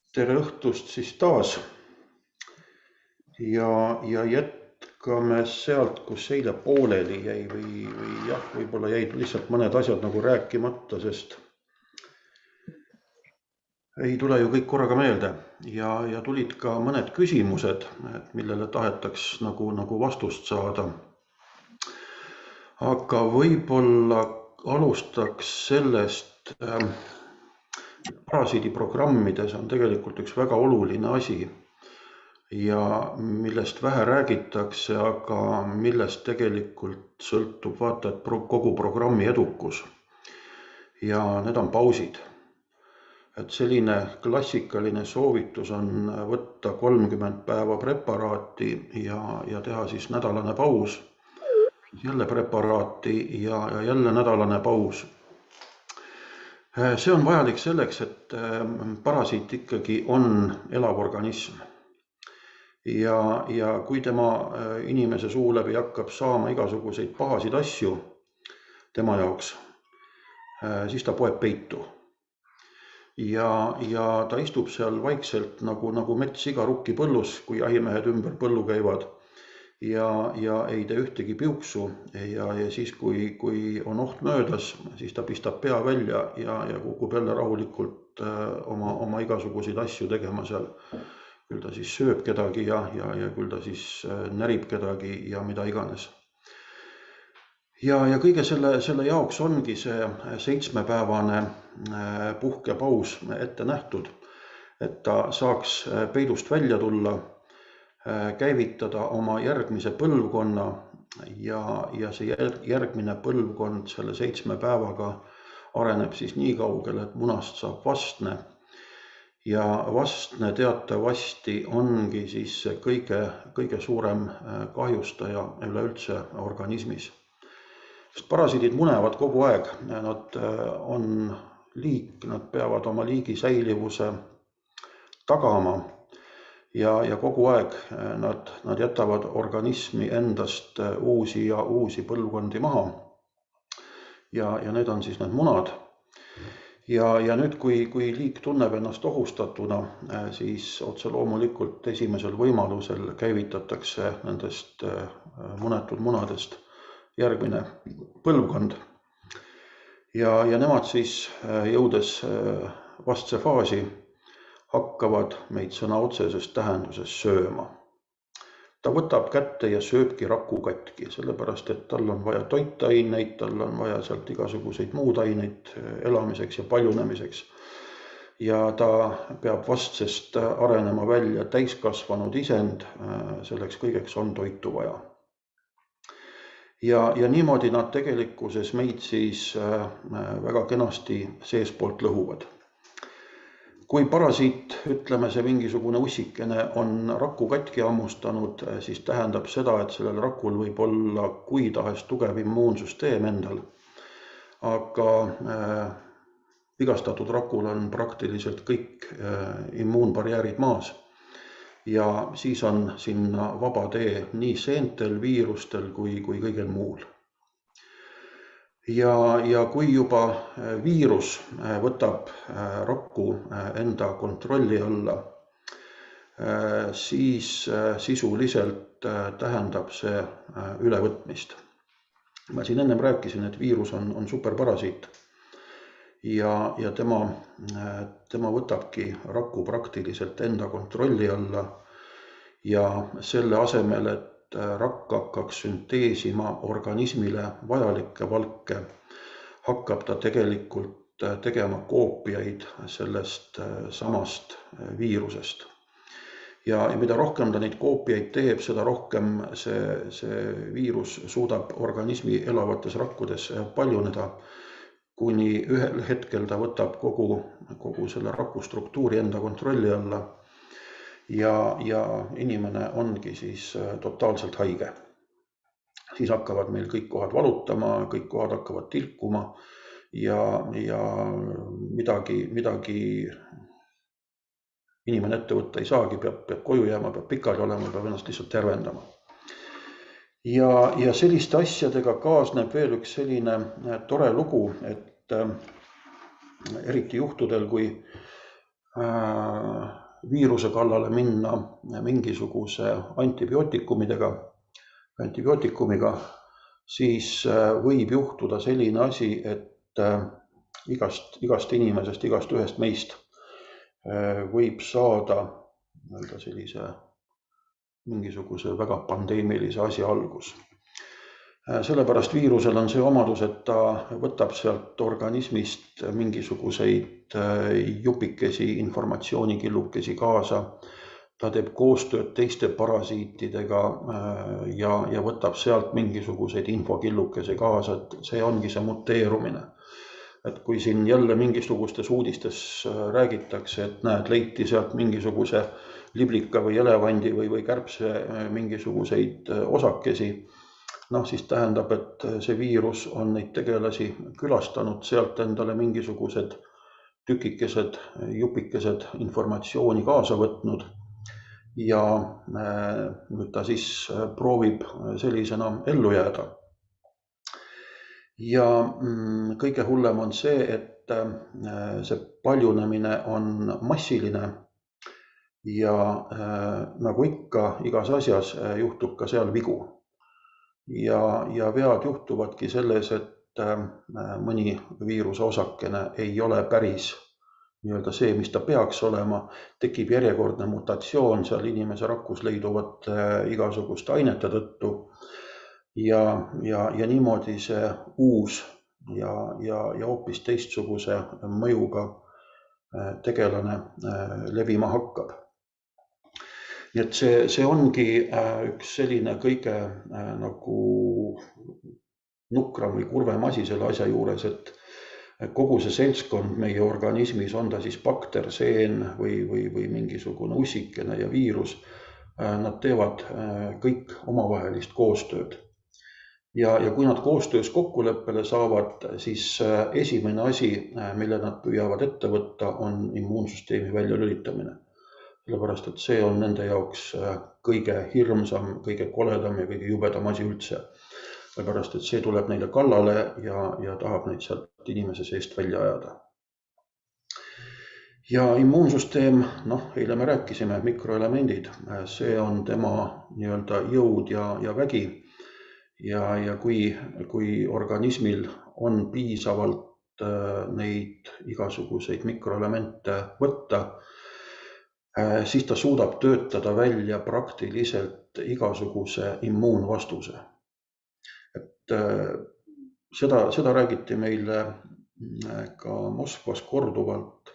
Tere õhtust siis taas ja jätkame sealt, kus eile pooleli jäi või jah, võib-olla jäid lihtsalt mõned asjad nagu rääkimata, sest ei tule ju kõik korraga meelde ja tulid ka mõned küsimused, millele tahetaks nagu vastust saada. Aga võib-olla alustaks sellest, parasiidiprogrammides on tegelikult üks väga oluline asi ja millest vähe räägitakse, aga millest tegelikult sõltub vaata, et kogu programmi edukus. Ja need on pausid. Et selline klassikaline soovitus on võtta 30 päeva preparaati ja teha siis nädalane paus, jälle preparaati ja jälle nädalane paus. See on vajalik selleks, et parasiit ikkagi on elav organism. Ja kui tema inimese suu läbi hakkab saama igasuguseid pahasid asju tema jaoks, siis ta poeb peitu. Ja ta istub seal vaikselt nagu metssiga rukkipõllus, kui jahimehed ümber põllu käivad ja ei tee ühtegi piuksu ja siis, kui on oht möödas, siis ta pistab pea välja ja kukub jälle rahulikult oma igasuguseid asju tegema seal. Küll ta siis sööb kedagi ja küll ta siis närib kedagi ja mida iganes. Ja kõige selle jaoks ongi see 7-päevane puhkepaus ette nähtud, et ta saaks peidust välja tulla, käivitada oma järgmise põlvkonna ja see järgmine põlvkond selle 7 päevaga areneb siis nii kaugele, et munast saab vastne. Ja vastne teatavasti ongi siis kõige suurem kahjustaja üleüldse organismis. Sest parasiidid munevad kogu aeg, nad on liik, nad peavad oma liigi säilivuse tagama ja kogu aeg nad jätavad organismi endast uusi ja uusi põlvkondi maha. Ja need on siis need munad. Ja nüüd, kui liik tunneb ennast ohustatuna, siis otse loomulikult esimesel võimalusel käivitatakse nendest munetud munadest järgmine põlvkond. Ja nemad siis jõudes vastse faasi hakkavad meid sõna otseses tähenduses sööma. Ta võtab kätte ja sööbki raku katki, sellepärast, et tal on vaja toitaineid, tal on vaja sealt igasuguseid muud aineid elamiseks ja paljunemiseks. Ja ta peab vastsest arenema välja täiskasvanud isend, selleks kõigeks on toitu vaja. Ja niimoodi nad tegelikkuses meid siis väga kenasti seespoolt lõhuvad. Kui parasiit, ütleme see mingisugune ussikene, on raku katki hammustanud, siis tähendab seda, et sellel rakul võib olla kui tahes tugev immuunsüsteem endal. Aga vigastatud rakul on praktiliselt kõik immuunbarjäärid maas. Ja siis on sinna vaba tee nii seentel, viirustel kui kõigel muul. Ja kui juba viirus võtab rakku enda kontrolli alla, siis sisuliselt tähendab see ülevõtmist. Ma siin ennem rääkisin, et viirus on superparasiit ja tema võtabki raku praktiliselt enda kontrolli alla ja selle asemel, et rakk hakkaks sünteesima organismile vajalikke valke, hakkab ta tegelikult tegema koopiaid sellest samast viirusest. Ja mida rohkem ta neid koopiaid teeb, seda rohkem see viirus suudab organismi elavates rakkudes paljuneda, kuni ühel hetkel ta võtab kogu selle raku struktuuri enda kontrolli alla. Ja inimene ongi siis totaalselt haige. Siis hakkavad meil kõik kohad valutama, kõik kohad hakkavad tilkuma ja midagi inimene ette võtta ei saagi, peab koju jääma, peab pikali olema, peab ennast lihtsalt tervendama. Ja selliste asjadega kaasneb veel üks selline tore lugu, et eriti juhtudel, kui viiruse kallale minna mingisuguse antibiootikumiga, siis võib juhtuda selline asi, et igast inimesest, igast ühest meist võib saada sellise mingisuguse väga pandeemilise asja algus. Sellepärast viirusel on see omadus, et ta võtab sealt organismist mingisuguseid jupikesi, informatsioonikillukesi kaasa. Ta teeb koostööd teiste parasiitidega ja võtab sealt mingisuguseid infokillukesi kaasa, et see ongi see muteerumine. Et kui siin jälle mingisugustes uudistes räägitakse, et näed, leiti sealt mingisuguse liblika või elevandi või kärbse mingisuguseid osakesi, siis tähendab, et see viirus on neid tegelasi külastanud, sealt endale mingisugused tükikesed, jupikesed informatsiooni kaasa võtnud ja nüüd ta siis proovib sellisena ellu jääda. Ja kõige hullem on see, et see paljunemine on massiline ja nagu ikka igas asjas juhtub ka seal vigu. Ja vead juhtuvadki selles, et mõni viiruse osakene ei ole päris see, mis ta peaks olema, tekib järjekordne mutatsioon seal inimese rakus leiduvate igasuguste ainete tõttu ja niimoodi see uus ja hoopis teistsuguse mõjuga tegelane levima hakkab. Nii et see ongi üks selline kõige nagu nukram või kurvem asi selle asja juures, et kogu see seltskond meie organismis, on ta siis bakter, seen või mingisugune ussikene ja viirus, nad teevad kõik omavahelist koostööd. Ja kui nad koostöös kokkuleppele saavad, siis esimene asi, mille nad püüavad ette võtta, on immuunsüsteemi väljalülitamine. Sellepärast, et see on nende jaoks kõige hirmsam, kõige koledam ja kõige jubedam asi üldse. Sellepärast, et see tuleb neile kallale ja tahab neid sealt inimese seest välja ajada. Ja immuunsüsteem, eile me rääkisime, mikroelemendid, see on tema nii-öelda jõud ja vägi. Ja kui organismil on piisavalt neid igasuguseid mikroelemente võtta, siis ta suudab töötada välja praktiliselt igasuguse immuunvastuse. Et seda räägiti meile ka Moskvas korduvalt,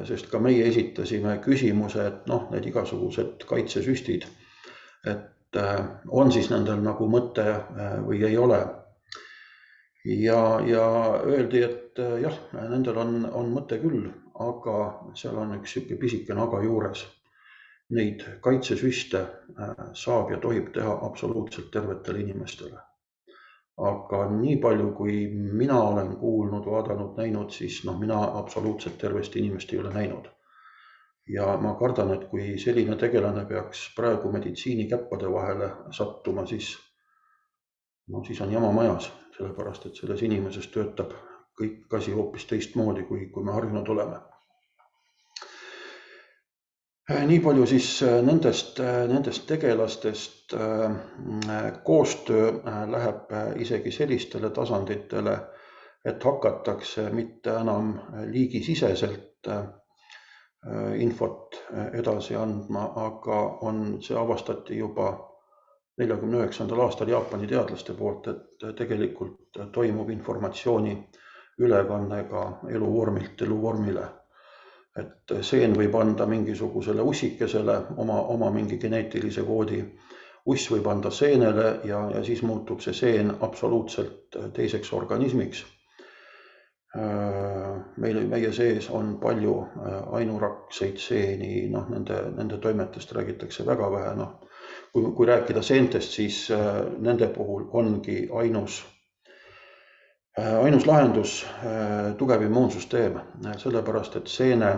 sest ka meie esitasime küsimuse, et need igasugused kaitsesüstid, et on siis nendel nagu mõte või ei ole. Ja öeldi, et jah, nendel on mõte küll, aga seal on üks pisikene aga juures. Neid kaitsesüste saab ja tohib teha absoluutselt tervetele inimestele. Aga nii palju, kui mina olen kuulnud, vaadanud, näinud, siis mina absoluutselt tervest inimest ei ole näinud. Ja ma kardan, et kui selline tegelane peaks praegu meditsiinikäppade vahele sattuma, siis on jama majas, sellepärast, et selles inimeses töötab kõik asi hoopis teistmoodi, kui me harjunud oleme. Nii palju siis nendest tegelastest koostöö läheb isegi sellistele tasanditele, et hakatakse mitte enam liigisiseselt infot edasi andma, aga see avastati juba 1949. aastal Jaapani teadlaste poolt, et tegelikult toimub informatsiooni ülekanne ka eluvormilt eluvormile. Et seen võib anda mingisugusele ussikesele oma mingi geneetilise koodi, uss võib anda seenele ja siis muutub see seen absoluutselt teiseks organismiks. Meie sees on palju ainurakseid seeni, nende toimetest räägitakse väga vähe. Kui rääkida seentest, siis nende puhul ongi ainus lahendus tugev immuunsüsteem, sellepärast, et seene,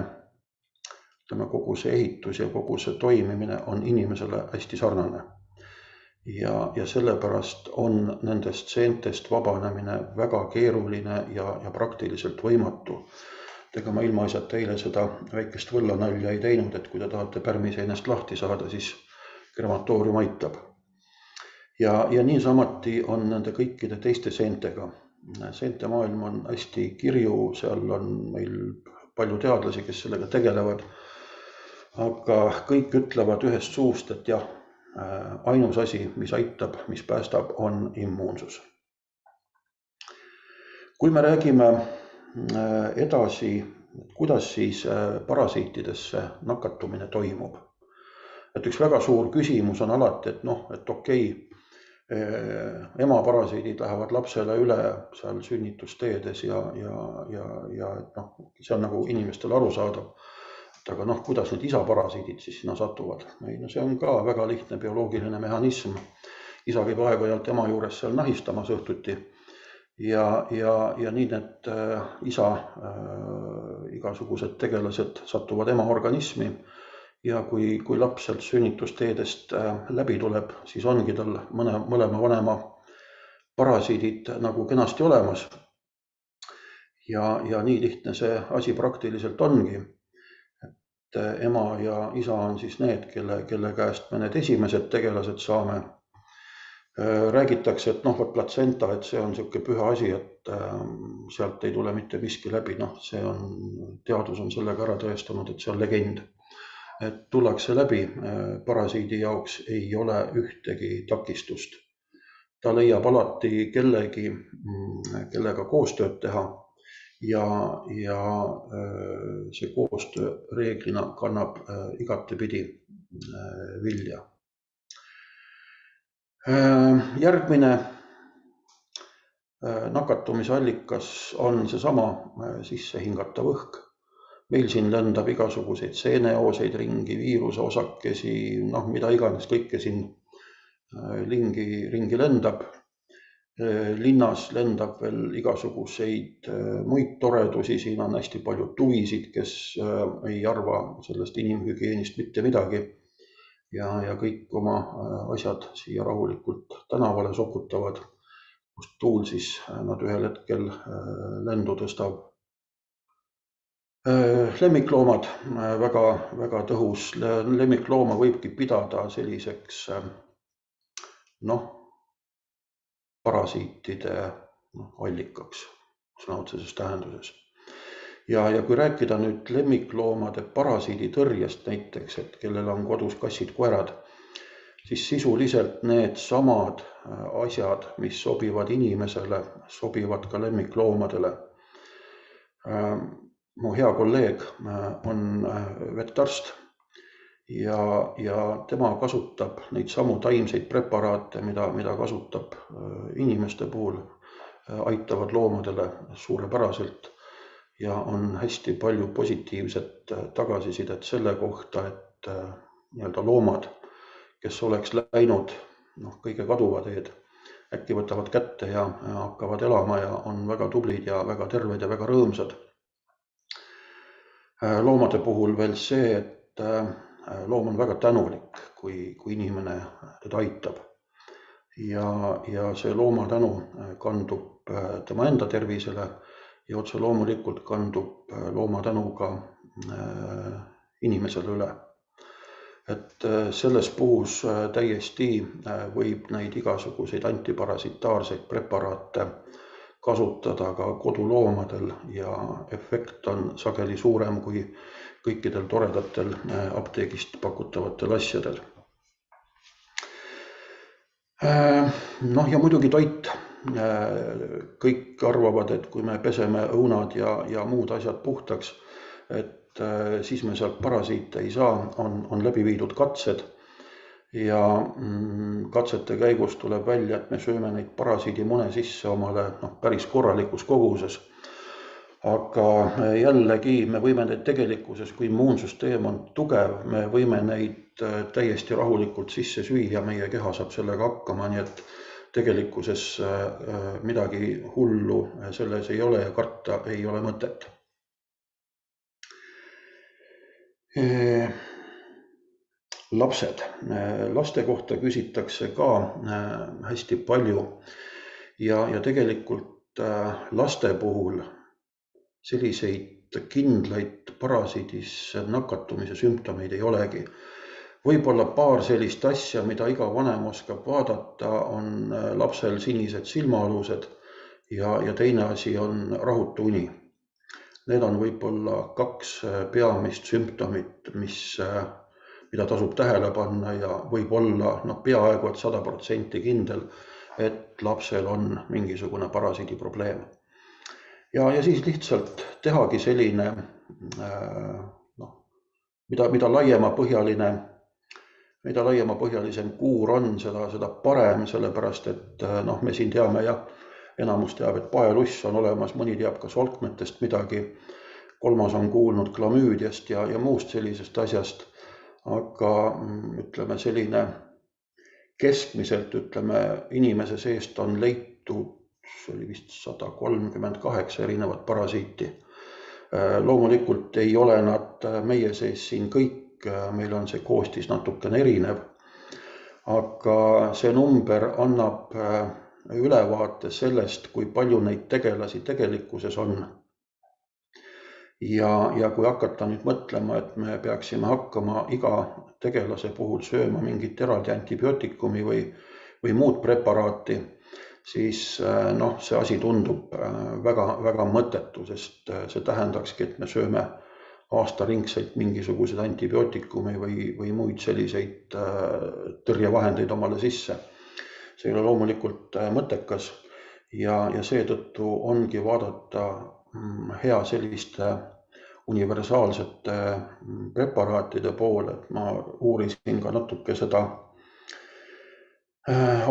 kogu see ehitus ja kogu see toimimine on inimesele hästi sarnane. Ja sellepärast on nendest seentest vabanemine väga keeruline ja praktiliselt võimatu. Ega ma ilmaasjata eile seda väikest võllanalja ei teinud, et kui te tahate pärmiseinast lahti saada, siis krematoorium aitab. Ja niisamuti on nende kõikide teiste seentega. Seente maailm on hästi kirju, seal on meil palju teadlasi, kes sellega tegelevad, aga kõik ütlevad ühest suust, et jah, ainus asi, mis aitab, mis päästab, on immuunsus. Kui me räägime edasi, kuidas siis parasiitidesse nakatumine toimub, et üks väga suur küsimus on alati, et okei, emaparasiidid lähevad lapsele üle seal sünnitusteedes ja see on nagu inimestele arusaadav. Aga kuidas need isaparasiidid siis sinna satuvad? See on ka väga lihtne bioloogiline mehhanism. Isa käib aeg-ajalt ema juures seal nahistamas õhtuti ja nii need isa igasugused tegelased satuvad ema organismi. Ja kui laps sealt sünnitusteedest läbi tuleb, siis ongi tal mõlema vanema parasiidid nagu kenasti olemas. Ja nii lihtne see asi praktiliselt ongi, et ema ja isa on siis need, kelle käest me need esimesed tegelased saame. Räägitakse, et platsenta, et see on selline püha asi, et sealt ei tule mitte miski läbi. Teadus on sellega ära tõestanud, et see on legend. Et tullakse läbi, parasiidi jaoks ei ole ühtegi takistust. Ta leiab alati kellegi, kellega koostööd teha ja see koostöö reeglina kannab igatepidi vilja. Järgmine nakatumisallikas on seesama sissehingatav õhk. Meil siin lendab igasuguseid seeneooseid ringi, viiruseosakesi, mida iganes kõike siin ringi lendab. Linnas lendab veel igasuguseid muid toredusi, siin on hästi palju tuvisid, kes ei arva sellest inimhügieenist mitte midagi ja kõik oma asjad siia rahulikult tänavale sokutavad, kust tuul siis nad ühel hetkel lendu tõstab. Lemmikloomad, väga tõhus. Lemmiklooma võibki pidada selliseks parasiitide allikaks sõna otseses tähenduses. Ja kui rääkida nüüd lemmikloomade parasiiditõrjest näiteks, et kellel on kodus kassid, koerad, siis sisuliselt need samad asjad, mis sobivad inimesele, sobivad ka lemmikloomadele. Mu hea kolleeg on vetarst ja tema kasutab neid samu taimseid preparaate, mida kasutab inimeste puhul, aitavad loomadele suurepäraselt ja on hästi palju positiivset tagasisidet selle kohta, et loomad, kes oleks läinud kõige kaduva teed, äkki võtavad kätte ja hakkavad elama ja on väga tublid ja väga terved ja väga rõõmsad. Loomade puhul veel see, et loom on väga tänulik, kui inimene teda aitab. Ja see looma tänu kandub tema enda tervisele ja otse loomulikult kandub looma tänu ka inimesele üle. Et selles puhus täiesti võib neid igasuguseid antiparasitaarseid preparaate kasutada ka koduloomadel ja efekt on sageli suurem kui kõikidel toredatel apteegist pakutavatel asjadel. Ja muidugi toit. Kõik arvavad, et kui me peseme õunad ja muud asjad puhtaks, et siis me sealt parasiite ei saa, on läbi viidud katsed. Ja katsete käigus tuleb välja, et me sööme neid parasiidimune sisse omale päris korralikus koguses. Aga jällegi me võime neid tegelikkuses, kui immuunsüsteem on tugev, me võime neid täiesti rahulikult sisse süüa, meie keha saab sellega hakkama, nii et tegelikkuses midagi hullu selles ei ole ja karta ei ole mõtet. Lapsed. Laste kohta küsitakse ka hästi palju ja tegelikult laste puhul selliseid kindlaid parasiidis nakatumise sümptomeid ei olegi. Võib-olla paar sellist asja, mida iga vanem oskab vaadata, on lapsel sinised silmaalused ja teine asi on rahutu uni. Need on võib-olla 2 peamist sümptomit, mida tasub tähele panna ja võib olla peaaegu et 100% kindel, et lapsel on mingisugune parasiidiprobleem. Ja siis lihtsalt tehagi selline, mida laiemapõhjalisem kuur on, seda parem, sellepärast et me siin teame ja enamus teab, et paeluss on olemas, mõni teab ka solkmetest midagi, 3 on kuulnud klamüüdiast ja muust sellisest asjast, aga ütleme selline keskmiselt, inimese seest on leitud, see oli vist 138 erinevat parasiiti. Loomulikult ei ole nad meie sees siin kõik, meil on see koostis natukene erinev, aga see number annab ülevaate sellest, kui palju neid tegelasi tegelikkuses on. Ja kui hakata nüüd mõtlema, et me peaksime hakkama iga tegelase puhul sööma mingit eraldi antibiootikumi või muud preparaati, siis see asi tundub väga mõttetu, sest see tähendakski, et me sööme aastaringselt mingisuguseid antibiootikume või muid selliseid tõrjevahendeid omale sisse. See ei ole loomulikult mõttekas ja seetõttu ongi vaadata hea selliste universaalsete preparaatide poole, et ma uurisin ka natuke seda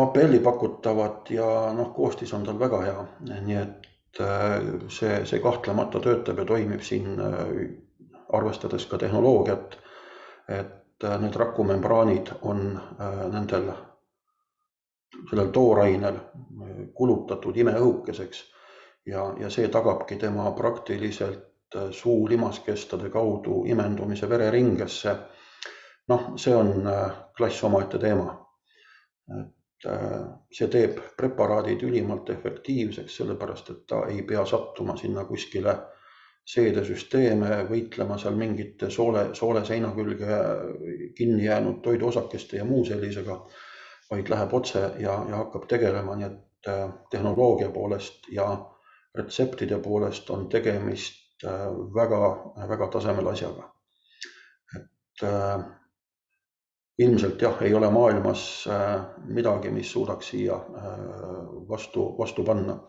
APL-i pakutavat ja koostis on tal väga hea, nii et see kahtlemata töötab ja toimib siin, arvestades ka tehnoloogiat, et need rakumembraanid on sellel toorainel kulutatud imeõhukeseks ja see tagabki tema praktiliselt suu-limaskestade kaudu imendumise vereringesse. See on klass omaette teema. See teeb preparaadid ülimalt efektiivseks, sellepärast et ta ei pea sattuma sinna kuskile seedesüsteeme, võitlema seal mingite soole seina külge kinni jäänud toiduosakeste ja muu sellisega, vaid läheb otse ja hakkab tegelema, nii et tehnoloogia poolest ja retseptide poolest on tegemist väga tasemel asjaga. Et ilmselt ei ole maailmas midagi, mis suudaks siia vastu panna.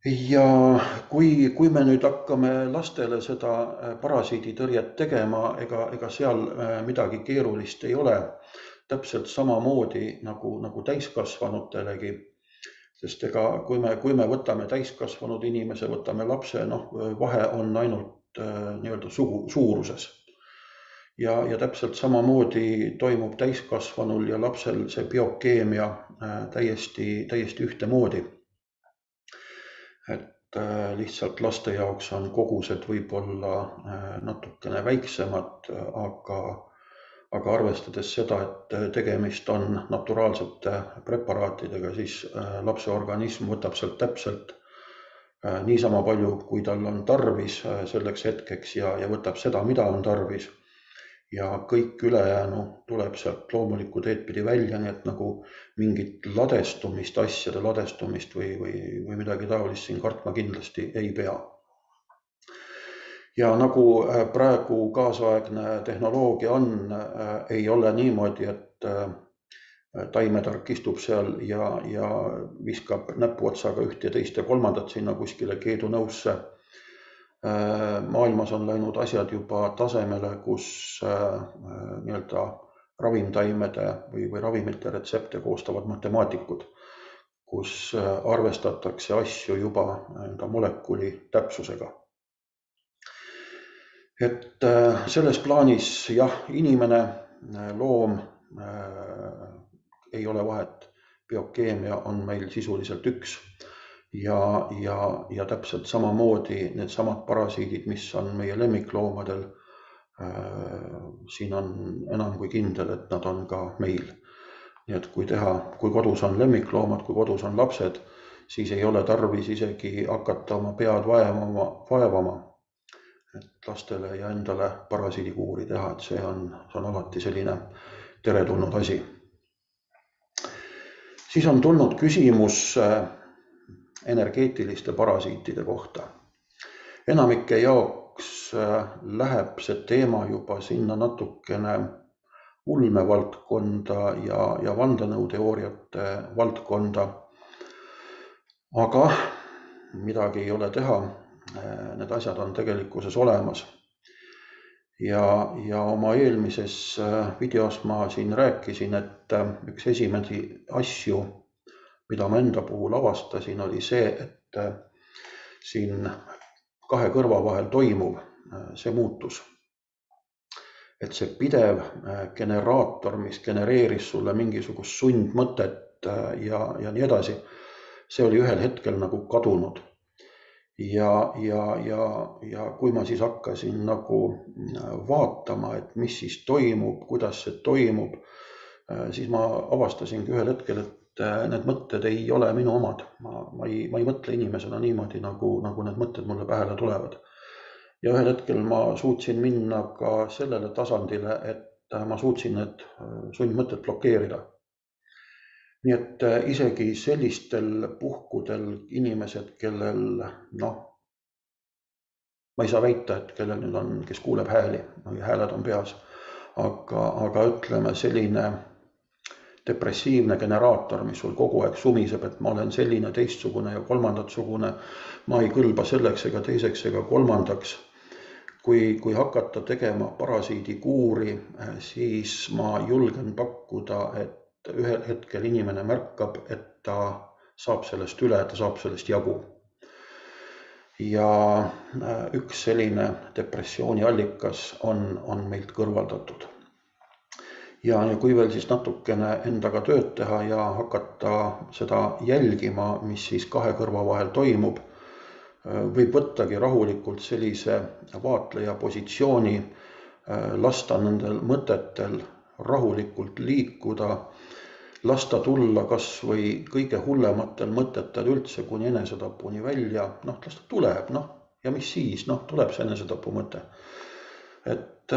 Ja kui me nüüd hakkame lastele seda parasiiditõrjet tegema, ega seal midagi keerulist ei ole, täpselt samamoodi nagu täiskasvanutelegi, sest kui me võtame täiskasvanud inimese, võtame lapse, vahe on ainult nii-öelda suuruses. Ja täpselt samamoodi toimub täiskasvanul ja lapsel see biokeemia täiesti ühtemoodi. Et lihtsalt laste jaoks on kogused võib-olla natukene väiksemad, aga arvestades seda, et tegemist on naturaalsete preparaatidega, siis lapse organism võtab sealt täpselt niisama palju, kui tal on tarvis selleks hetkeks ja võtab seda, mida on tarvis. Ja kõik ülejäänu tuleb sealt loomulikku teed pidi välja, nii et nagu mingit asjade ladestumist või midagi taolist siin kartma kindlasti ei pea. Ja nagu praegu kaasaegne tehnoloogia on, ei ole niimoodi, et taimetark istub seal ja viskab näpuotsaga üht ja teist ja kolmandat sinna kuskile keedunõusse. Maailmas on läinud asjad juba tasemele, kus nii-öelda ravimtaimede või ravimite retsepte koostavad matemaatikud, kus arvestatakse asju juba molekuli täpsusega. Et selles plaanis inimene, loom, ei ole vahet, biokeemia on meil sisuliselt üks ja täpselt samamoodi need samad parasiidid, mis on meie lemmikloomadel, siin on enam kui kindel, et nad on ka meil. Nii et kui kodus on lemmikloomad, kui kodus on lapsed, siis ei ole tarvis isegi hakata oma pead vaevama, et lastele ja endale parasiidikuuri teha, et see on alati selline teretulnud asi. Siis on tulnud küsimus energeetiliste parasiitide kohta. Enamike jaoks läheb see teema juba sinna natukene ulmevaldkonda ja vandenõuteooriate valdkonda. Aga midagi ei ole teha, need asjad on tegelikkuses olemas. Ja oma eelmises videos ma siin rääkisin, et üks esimesi asju, mida ma enda puhul avastasin, oli see, et siin kahe kõrva vahel toimuv, see muutus. Et see pidev generaator, mis genereeris sulle mingisugust sundmõtet ja nii edasi, see oli ühel hetkel nagu kadunud. Ja kui ma siis hakkasin nagu vaatama, et mis siis toimub, kuidas see toimub, siis ma avastasingi ühel hetkel, et need mõtted ei ole minu omad. Ma ei mõtle inimesena niimoodi, nagu need mõtted mulle pähele tulevad. Ja ühel hetkel ma suutsin minna ka sellele tasandile, et ma suutsin need sundmõtted blokeerida. Nii et isegi sellistel puhkudel inimesed, kellel, ma ei saa väita, et kellel nüüd on, kes kuuleb hääli, hääled on peas, aga ütleme selline depressiivne generaator, mis sul kogu aeg sumiseb, et ma olen selline, teistsugune ja kolmandatsugune, ma ei kõlba selleks ega teiseks ega kolmandaks. Kui hakata tegema parasiidikuuri, siis ma julgen pakkuda, et ühel hetkel inimene märkab, et ta saab sellest üle, ta saab sellest jagu. Ja üks selline depressiooni allikas on meilt kõrvaldatud. Ja kui veel siis natukene endaga tööd teha ja hakata seda jälgima, mis siis kahe kõrva vahel toimub, võib võttagi rahulikult sellise vaatleja positsiooni, lasta nendel mõtetel rahulikult liikuda, lasta tulla kas või kõige hullematel mõtetel üldse kuni enesetapuni välja, las ta tuleb, ja mis siis, tuleb see enesetapu mõte. Et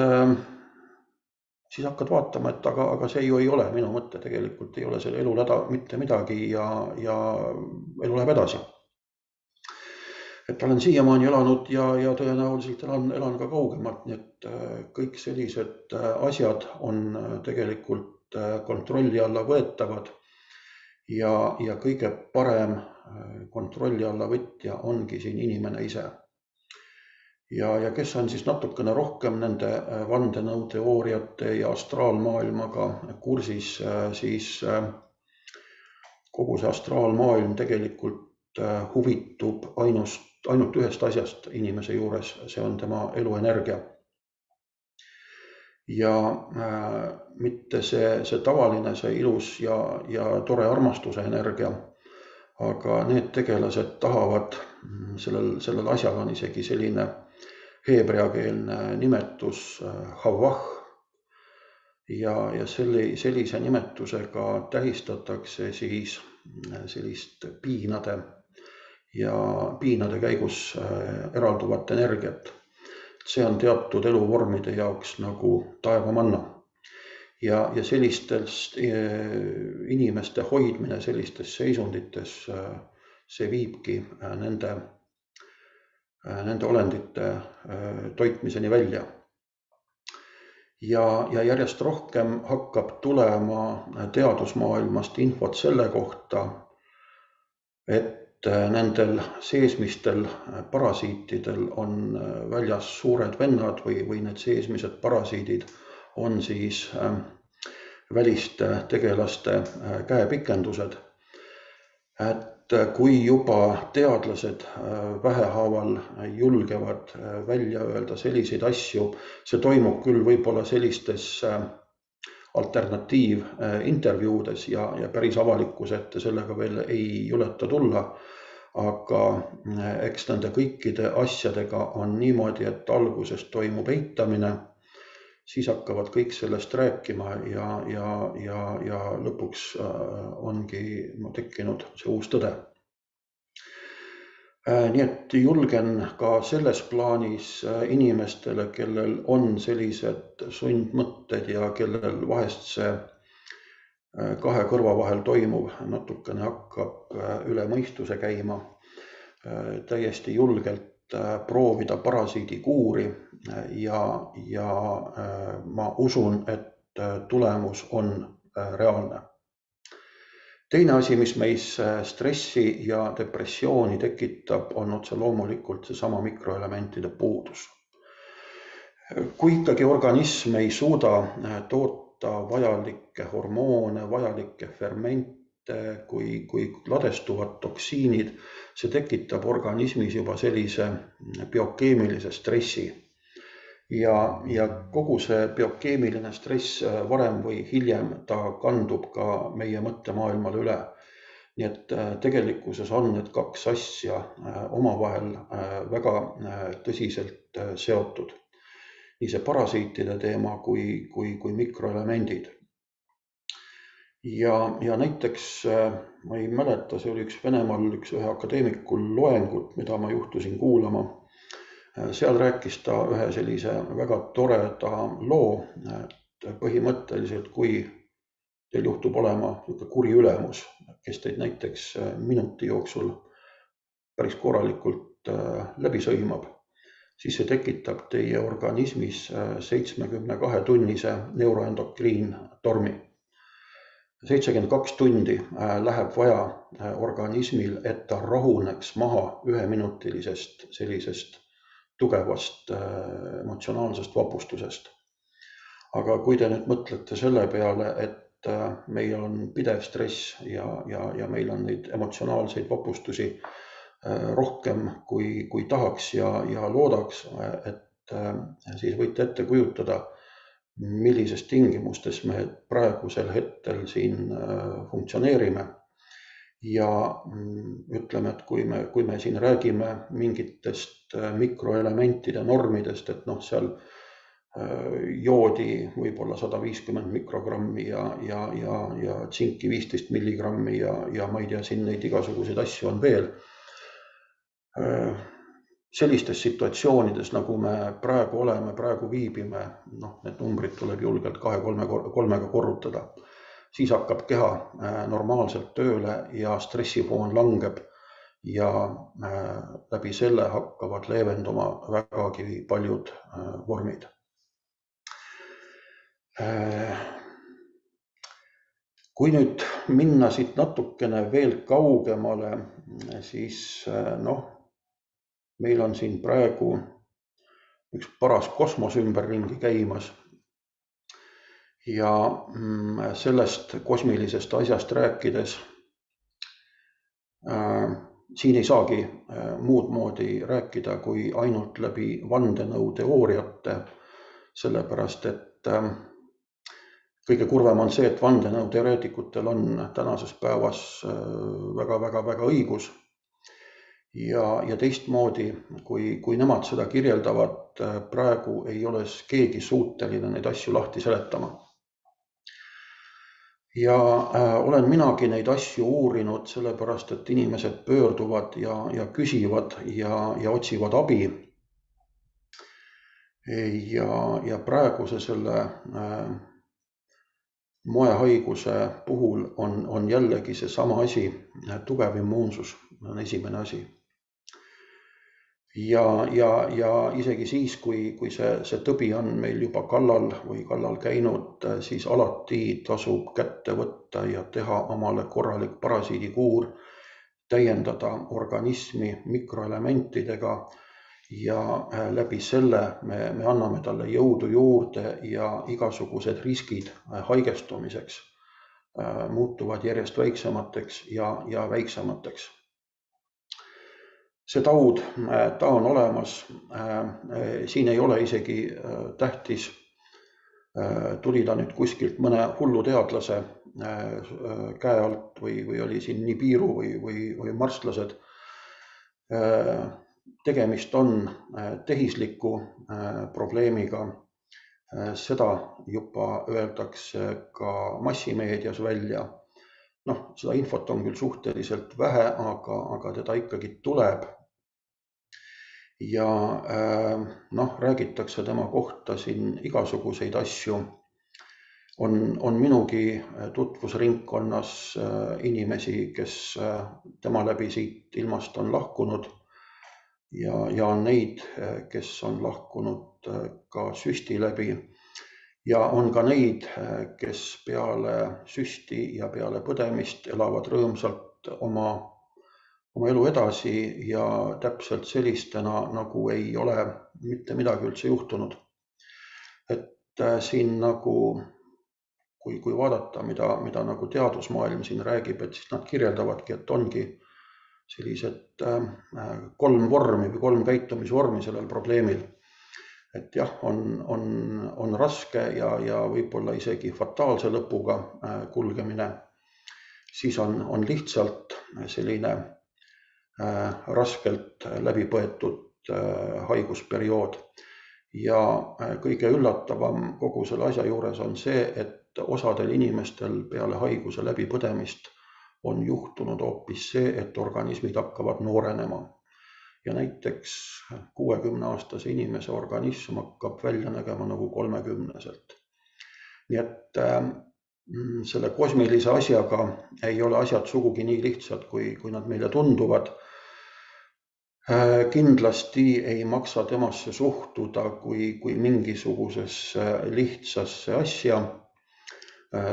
siis hakkad vaatama, et aga see ju ei ole minu mõte, tegelikult ei ole selle elul mitte midagi ja elu läheb edasi. Et olen siiamaani elanud ja tõenäoliselt elan ka kaugemalt, nii et kõik sellised asjad on tegelikult kontrolli alla võetavad ja kõige parem kontrolli alla võtja ongi siin inimene ise. Ja kes on siis natukene rohkem nende vandenõuteooriate ja astraalmaailmaga kursis, siis kogu see astraalmaailm tegelikult huvitub ainult ühest asjast inimese juures, see on tema eluenergia. Ja mitte see tavaline, see ilus ja tore armastuse energia, aga need tegelased tahavad, sellel asjal on isegi selline heebreakeelne nimetus Havah ja sellise nimetusega tähistatakse siis sellist piinade käigus eralduvat energiat. See on teatud eluvormide jaoks nagu taevamanna. Ja sellistest inimeste hoidmine sellistes seisundites, see viibki nende olendite toitmiseni välja. Ja järjest rohkem hakkab tulema teadusmaailmast infot selle kohta, et nendel seesmistel parasiitidel on väljas suured vennad või need seesmised parasiidid on siis väliste tegelaste käepikendused. Et kui juba teadlased vähehaaval julgevad välja öelda selliseid asju, see toimub küll võib-olla sellistes alternatiivintervjuudes ja päris avalikkuse ette sellega veel ei juleta tulla, aga eks nende kõikide asjadega on niimoodi, et alguses toimub eitamine, siis hakkavad kõik sellest rääkima ja lõpuks ongi tekkinud see uus tõde. Nii et julgen ka selles plaanis inimestele, kellel on sellised sundmõtted ja kellel vahest see kahe kõrva vahel toimuv natukene hakkab üle mõistuse käima, täiesti julgelt proovida parasiidikuuri ja ma usun, et tulemus on reaalne. Teine asi, mis meis stressi ja depressiooni tekitab, on otse loomulikult seesama mikroelementide puudus. Kui ikkagi organism ei suuda toota vajalikke hormoone, vajalikke fermente, kui ladestuvad toksiinid, see tekitab organismis juba sellise biokeemilise stressi. Ja kogu see biokeemiline stress varem või hiljem ta kandub ka meie mõttemaailmale üle. Nii et tegelikkuses on need kaks asja omavahel väga tõsiselt seotud. Nii see parasiitide teema kui mikroelemendid. Ja näiteks, ma ei mäleta, see oli Venemaal ühe akadeemikul loengut, mida ma juhtusin kuulama. Seal rääkis ta ühe sellise väga toreda loo, et põhimõtteliselt, kui teil juhtub olema kuri ülemus, kes teid näiteks minuti jooksul päris korralikult läbi sõimab, siis see tekitab teie organismis 72-tunnise neuroendokriintormi. 72 tundi läheb vaja organismil, et ta rahuneks maha üheminutilisest sellisest tugevast emotsionaalsest vapustusest. Aga kui te nüüd mõtlete selle peale, et meil on pidev stress ja meil on neid emotsionaalseid vapustusi rohkem kui tahaks ja loodaks, et siis võite ette kujutada, millises tingimustes me praegusel hetkel siin funktsioneerime. Ja ütleme, et kui me siin räägime mingitest mikroelementide normidest, et seal joodi võib-olla 150 mikrogrammi ja tsinki 15 milligrammi ja ma ei tea, siin neid igasuguseid asju on veel. Sellistes situatsioonides, nagu me praegu oleme, praegu viibime, need numbrid tuleb julgelt 2-3 korrutada. Siis hakkab keha normaalselt tööle ja stressifoon langeb ja läbi selle hakkavad leevenduma vägagi paljud vormid. Kui nüüd minna siit natukene veel kaugemale, siis meil on siin praegu üks paras kosmos ümberringi käimas. Ja sellest kosmilisest asjast rääkides siin ei saagi muud moodi rääkida kui ainult läbi vandenõuteooriate, sellepärast et kõige kurvem on see, et vandenõuteoreetikutel on tänases päevas väga õigus. Ja teistmoodi, kui nemad seda kirjeldavad, praegu ei ole keegi suuteline neid asju lahti seletama. Ja olen minagi neid asju uurinud, sellepärast et inimesed pöörduvad ja küsivad ja otsivad abi. Ja praeguse selle moehaiguse puhul on jällegi seesama asi, tugev immuunsus on esimene asi. Ja isegi siis, kui see tõbi on meil juba kallal käinud, siis alati tasub kätte võtta ja teha omale korralik parasiidikuur, täiendada organismi mikroelementidega ja läbi selle me anname talle jõudu juurde ja igasugused riskid haigestumiseks muutuvad järjest väiksemateks ja väiksemateks. See taud, ta on olemas, siin ei ole isegi tähtis, tuli ta nüüd kuskilt mõne hullu teadlase käe alt või oli siin Nibiru või marslased. Tegemist on tehisliku probleemiga, seda juba öeldakse ka massimeedias välja. Seda infot on küll suhteliselt vähe, aga teda ikkagi tuleb ja räägitakse tema kohta siin igasuguseid asju. On minugi tutvusringkonnas inimesi, kes tema läbi siit ilmast on lahkunud ja on neid, kes on lahkunud ka süsti läbi ja on ka neid, kes peale süsti ja peale põdemist elavad rõõmsalt oma elu edasi ja täpselt sellistena, nagu ei ole mitte midagi üldse juhtunud. Et siin nagu, kui vaadata, mida nagu teadusmaailm siin räägib, et siis nad kirjeldavadki, et ongi sellised 3 vormi või 3 käitumisvormi sellel probleemil. Et jah, on raske ja võib-olla isegi fataalse lõpuga kulgemine. Siis on lihtsalt selline raskelt läbipõetud haigusperiood. Ja kõige üllatavam kogu selle asja juures on see, et osadel inimestel peale haiguse läbipõdemist on juhtunud hoopis see, et organismid hakkavad noorenema. Ja näiteks 60-aastase inimese organism hakkab välja nägema nagu 30-selt. Nii et selle kosmilise asjaga ei ole asjad sugugi nii lihtsad, kui nad meile tunduvad. Kindlasti ei maksa temasse suhtuda kui mingisugusesse lihtsasse asja,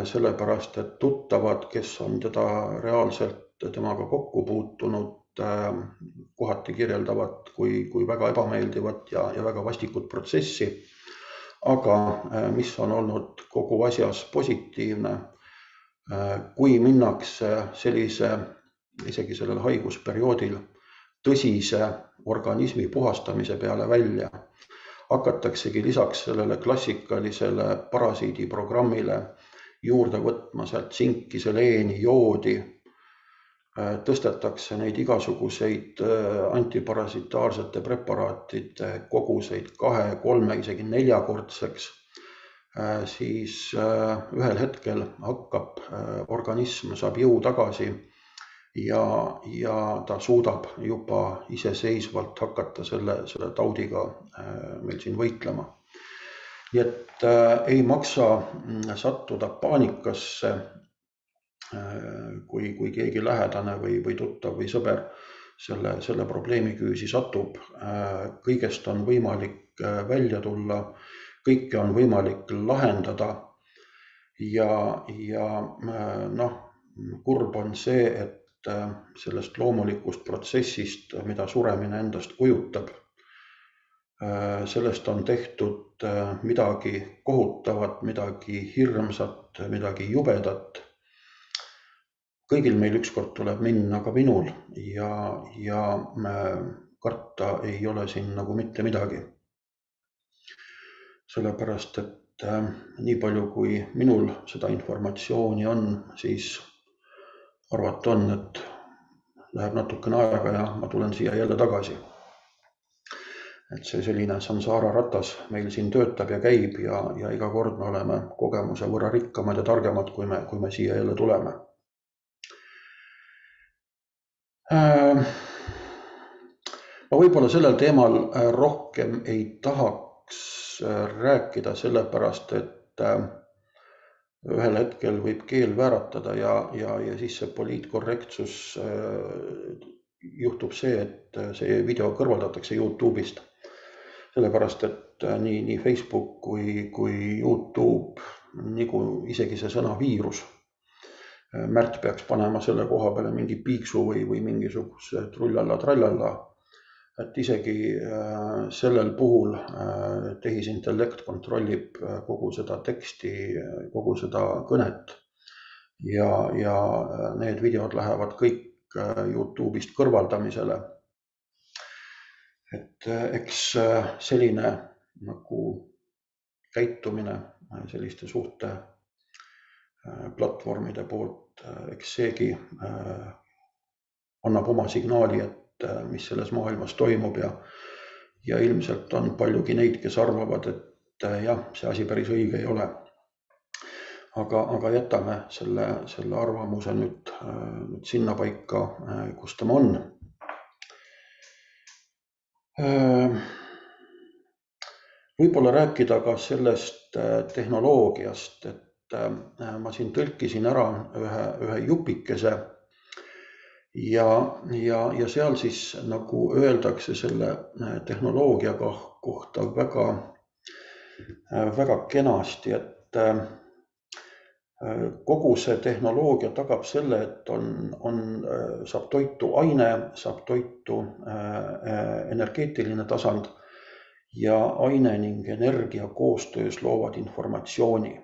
sellepärast et tuttavad, kes on teda reaalselt temaga kokku puutunud, kohati kirjeldavad kui väga ebameeldivat ja väga vastikut protsessi. Aga mis on olnud kogu asjas positiivne, kui minnakse sellise, isegi sellel haigusperioodil, tõsise organismi puhastamise peale välja, hakataksegi lisaks sellele klassikalisele parasiidiprogrammile juurde võtma sealt tsinki, seleeni, joodi, tõstetakse neid igasuguseid antiparasitaarsete preparaatide koguseid 2, 3, isegi 4-kordseks, siis ühel hetkel hakkab organism, saab jõu tagasi ja ta suudab juba iseseisvalt hakata selle taudiga meil siin võitlema. Nii et ei maksa sattuda paanikasse, kui keegi lähedane või tuttav või sõber selle probleemi küüsi satub. Kõigest on võimalik välja tulla, kõike on võimalik lahendada ja kurb on see, et sellest loomulikust protsessist, mida suremine endast kujutab, sellest on tehtud midagi kohutavat, midagi hirmsat, midagi jubedat. Kõigil meil ükskord tuleb minna, ka minul, ja karta ei ole siin nagu mitte midagi. Sellepärast, et nii palju, kui minul seda informatsiooni on, siis arvata on, et läheb natukene aega ja ma tulen siia jälle tagasi. Et see selline samsaara ratas meil siin töötab ja käib ja iga kord me oleme kogemuse võrra rikkamad ja targemad, kui me siia jälle tuleme. Ma võib-olla sellel teemal rohkem ei tahaks rääkida, sellepärast, et ühel hetkel võib keel vääratada ja siis see poliitkorrektsus juhtub see, et see video kõrvaldatakse YouTube'ist. Sellepärast, et nii Facebook kui YouTube, nagu isegi see sõna viirus, Märt peaks panema selle koha peale mingi piiksu või mingisuguse trullalla-trallalla, et isegi sellel puhul tehisintellekt kontrollib kogu seda teksti, kogu seda kõnet ja need videod lähevad kõik YouTube'ist kõrvaldamisele. Et eks selline nagu käitumine selliste suurte platvormide poolt, eks seegi annab oma signaali, et mis selles maailmas toimub ja ilmselt on paljugi neid, kes arvavad, et jah, see asi päris õige ei ole. Aga jätame selle arvamuse nüüd sinna paika, kus tema on. Võib-olla rääkida ka sellest tehnoloogiast, et ma siin tõlkisin ära ühe jupikese ja seal siis nagu öeldakse selle tehnoloogia kohta väga kenasti, et kogu see tehnoloogia tagab selle, et saab toitu aine, saab toitu energeetiline tasand ja aine ning energia koostöös loovad informatsiooni.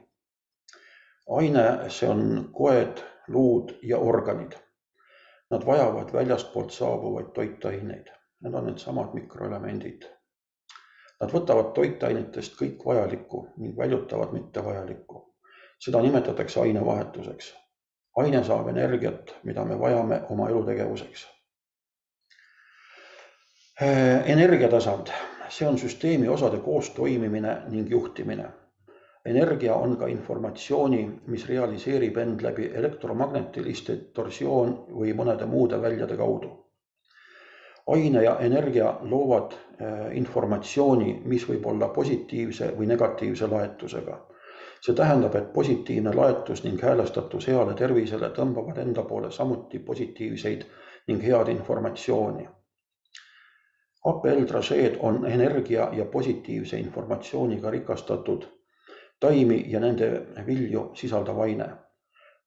Aine, see on koed, luud ja organid. Nad vajavad väljastpoolt saabuvaid toitaineid. Need on needsamad mikroelemendid. Nad võtavad toitainetest kõik vajalikku ning väljutavad mittevajalikku. Seda nimetatakse ainevahetuseks. Aine saab energiat, mida me vajame oma elutegevuseks. Energiatasand. See on süsteemi osade koos toimimine ning juhtimine. Energia on ka informatsiooni, mis realiseerib end läbi elektromagnetiliste torsioon või mõnede muude väljade kaudu. Aine ja energia loovad informatsiooni, mis võib olla positiivse või negatiivse laetusega. See tähendab, et positiivne laetus ning häälestatus heale tervisele tõmbavad enda poole samuti positiivseid ning head informatsiooni. APL-traseed on energia ja positiivse informatsiooniga rikastatud taimi ja nende vilju sisaldav aine.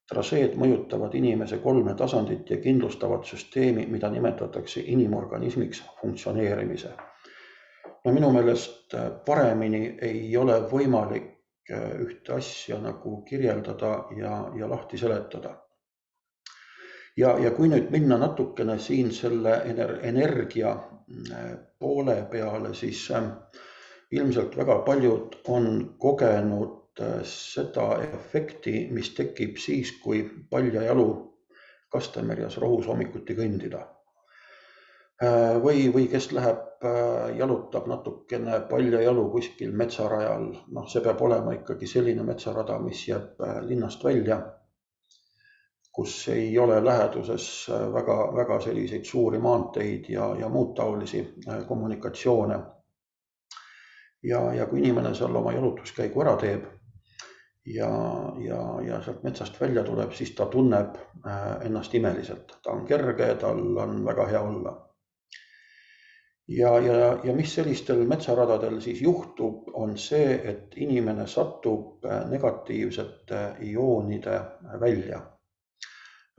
Traseed mõjutavad inimese 3 tasandit ja kindlustavad süsteemi, mida nimetatakse inimorganismiks funktsioneerimise. Ja minu meelest paremini ei ole võimalik ühte asja nagu kirjeldada ja lahti seletada. Ja kui nüüd minna natukene siin selle energia poole peale, siis ilmselt väga paljud on kogenud seda efekti, mis tekib siis, kui paljajalu Kastemerjas rohus hommikuti kõndida. Või kes läheb, jalutab natukene paljajalu kuskil metsarajal. See peab olema ikkagi selline metsarada, mis jääb linnast välja, kus ei ole läheduses väga selliseid suuri maanteid ja muud taolisi kommunikatsioone. Ja kui inimene seal oma jalutuskäigu ära teeb ja sealt metsast välja tuleb, siis ta tunneb ennast imeliselt. Ta on kerge, tal on väga hea olla. Ja mis sellistel metsaradadel siis juhtub, on see, et inimene satub negatiivsete ioonide välja.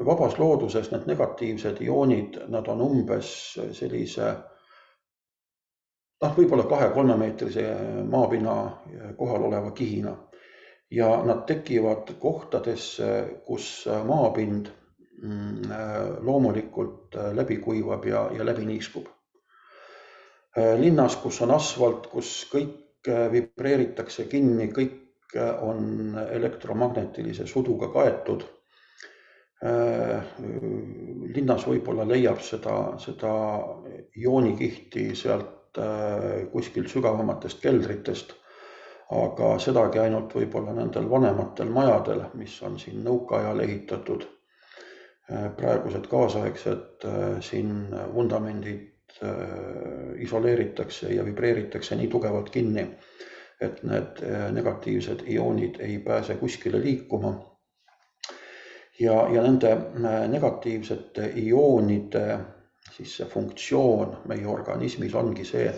Vabas looduses need negatiivsed ioonid, nad on umbes sellise võib-olla 2-3 meetrise maapinna kohal oleva kihina. Ja nad tekivad kohtadesse, kus maapind loomulikult läbi kuivab ja läbi niiskub. Linnas, kus on asfalt, kus kõik vibreeritakse kinni, kõik on elektromagnetilise suduga kaetud. Linnas võib-olla leiab seda ionikihti sealt kuskil sügavamatest keldritest, aga sedagi ainult võib-olla nendel vanematel majadel, mis on siin nõukaajal ehitatud. Praegused kaasaegsed siin vundamendid isoleeritakse ja vibreeritakse nii tugevalt kinni, et need negatiivsed ioonid ei pääse kuskile liikuma. Ja nende negatiivsete ioonide siis see funktsioon meie organismis ongi see,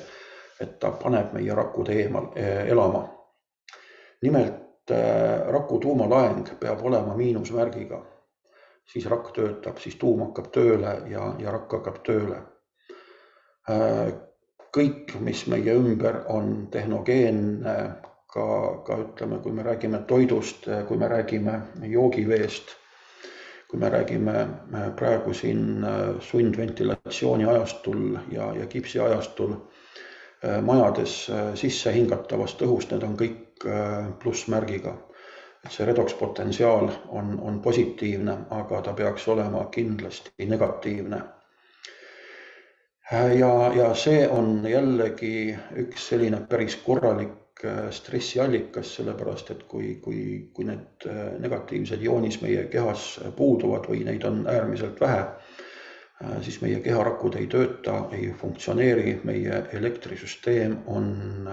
et ta paneb meie rakud elama. Nimelt raku tuumalaeng peab olema miinusmärgiga. Siis rakk töötab, siis tuum hakkab tööle ja rakk hakkab tööle. Kõik, mis meie ümber on tehnogeenne, ka ütleme, kui me räägime toidust, kui me räägime joogiveest, kui me räägime praegu siin sundventilatsiooni ajastul ja kipsi ajastul majades sisse hingatavast õhust, need on kõik plussmärgiga. Et see redokspotentsiaal on positiivne, aga ta peaks olema kindlasti negatiivne. Ja see on jällegi üks selline päris korralik stressiallikas, sellepärast, et kui need negatiivsed ioonid meie kehas puuduvad või neid on äärmiselt vähe, siis meie keharakud ei tööta, ei funktsioneeri, meie elektrisüsteem on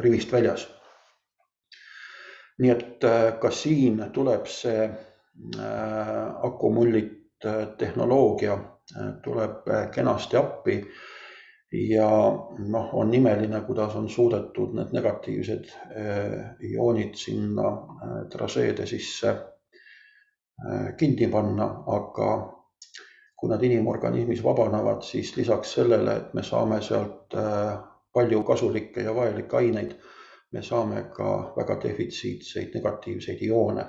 rivist väljas. Nii et ka siin tuleb see akumullit tehnoloogia tuleb kenasti appi ja on imeline, kuidas on suudetud need negatiivsed ioonid sinna traseede sisse kinni panna, aga kui nad inimorganismis vabanevad, siis lisaks sellele, et me saame sealt palju kasulikke ja vajalikke aineid, me saame ka väga defitsiitseid negatiivseid ioone.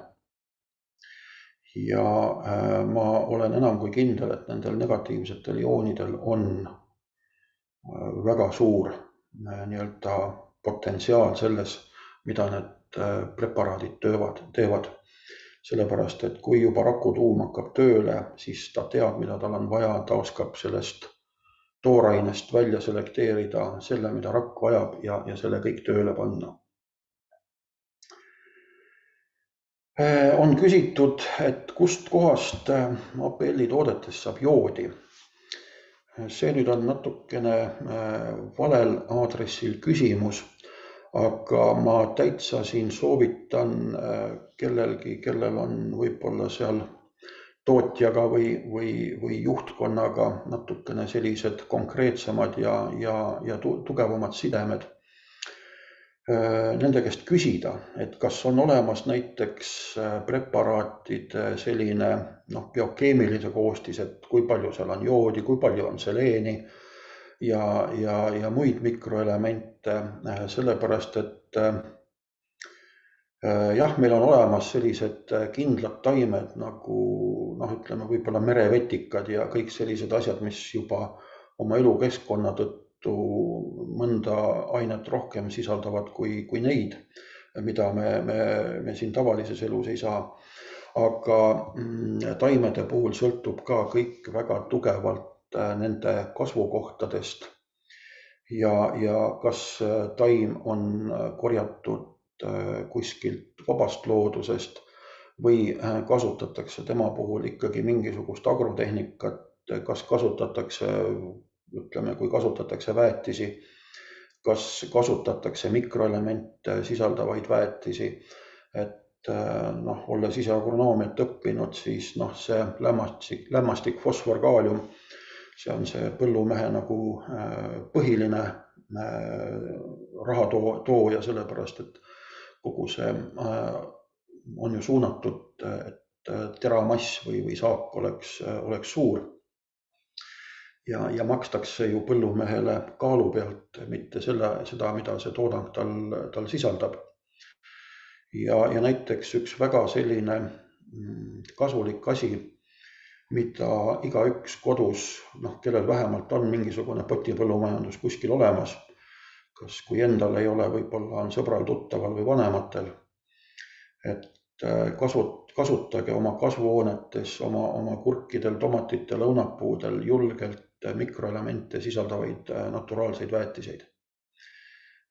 Ja ma olen enam kui kindel, et nendel negatiivsetel ioonidel on väga suur potentsiaal selles, mida need preparaadid teevad. Sellepärast, et kui juba rakutuum hakkab tööle, siis ta teab, mida tal on vaja, ta oskab sellest toorainest välja selekteerida selle, mida rakk vajab ja selle kõik tööle panna. On küsitud, et kust kohast APL-i toodetes saab joodi. See nüüd on natukene valel aadressil küsimus, aga ma täitsa siin soovitan kellelgi, kellel on võib-olla seal tootjaga või juhtkonnaga natukene sellised konkreetsemad ja tugevamad sidemed, nende käest küsida, et kas on olemas näiteks preparaatide selline biokeemilise koostis, et kui palju seal on joodi, kui palju on seleeni ja muid mikroelemente, sellepärast, et jah, meil on olemas sellised kindlad taimed nagu ütleme võib-olla merevetikad ja kõik sellised asjad, mis juba oma elukeskkonna tõttu mõnda ainet rohkem sisaldavad kui neid, mida me siin tavalises elus ei saa. Aga taimede puhul sõltub ka kõik väga tugevalt nende kasvukohtadest ja kas taim on korjatud kuskilt vabast loodusest või kasutatakse tema puhul ikkagi mingisugust agrotehnikat, kas kasutatakse, ütleme, kui kasutatakse väetisi, kas kasutatakse mikroelemente sisaldavaid väetisi, et olles ise agronoomiat õppinud, siis see lämmastik, fosfor, kaalium, see on see põllumehe nagu põhiline rahatooja, sellepärast, et kogu see on ju suunatud, et teramass või saak oleks suur. Ja makstakse ju põllumehele kaalu pealt, mitte seda, mida see toodang tal sisaldab. Ja näiteks üks väga selline kasulik asi, mida igaüks kodus, kellel vähemalt on mingisugune potipõllumajandus kuskil olemas, kas kui endal ei ole, võib-olla on sõbral, tuttaval või vanematel, et kasutage oma kasvuhoonetes, oma kurkidel, tomatitel, õunapuudel julgelt mikroelemente sisaldavaid naturaalseid väetiseid.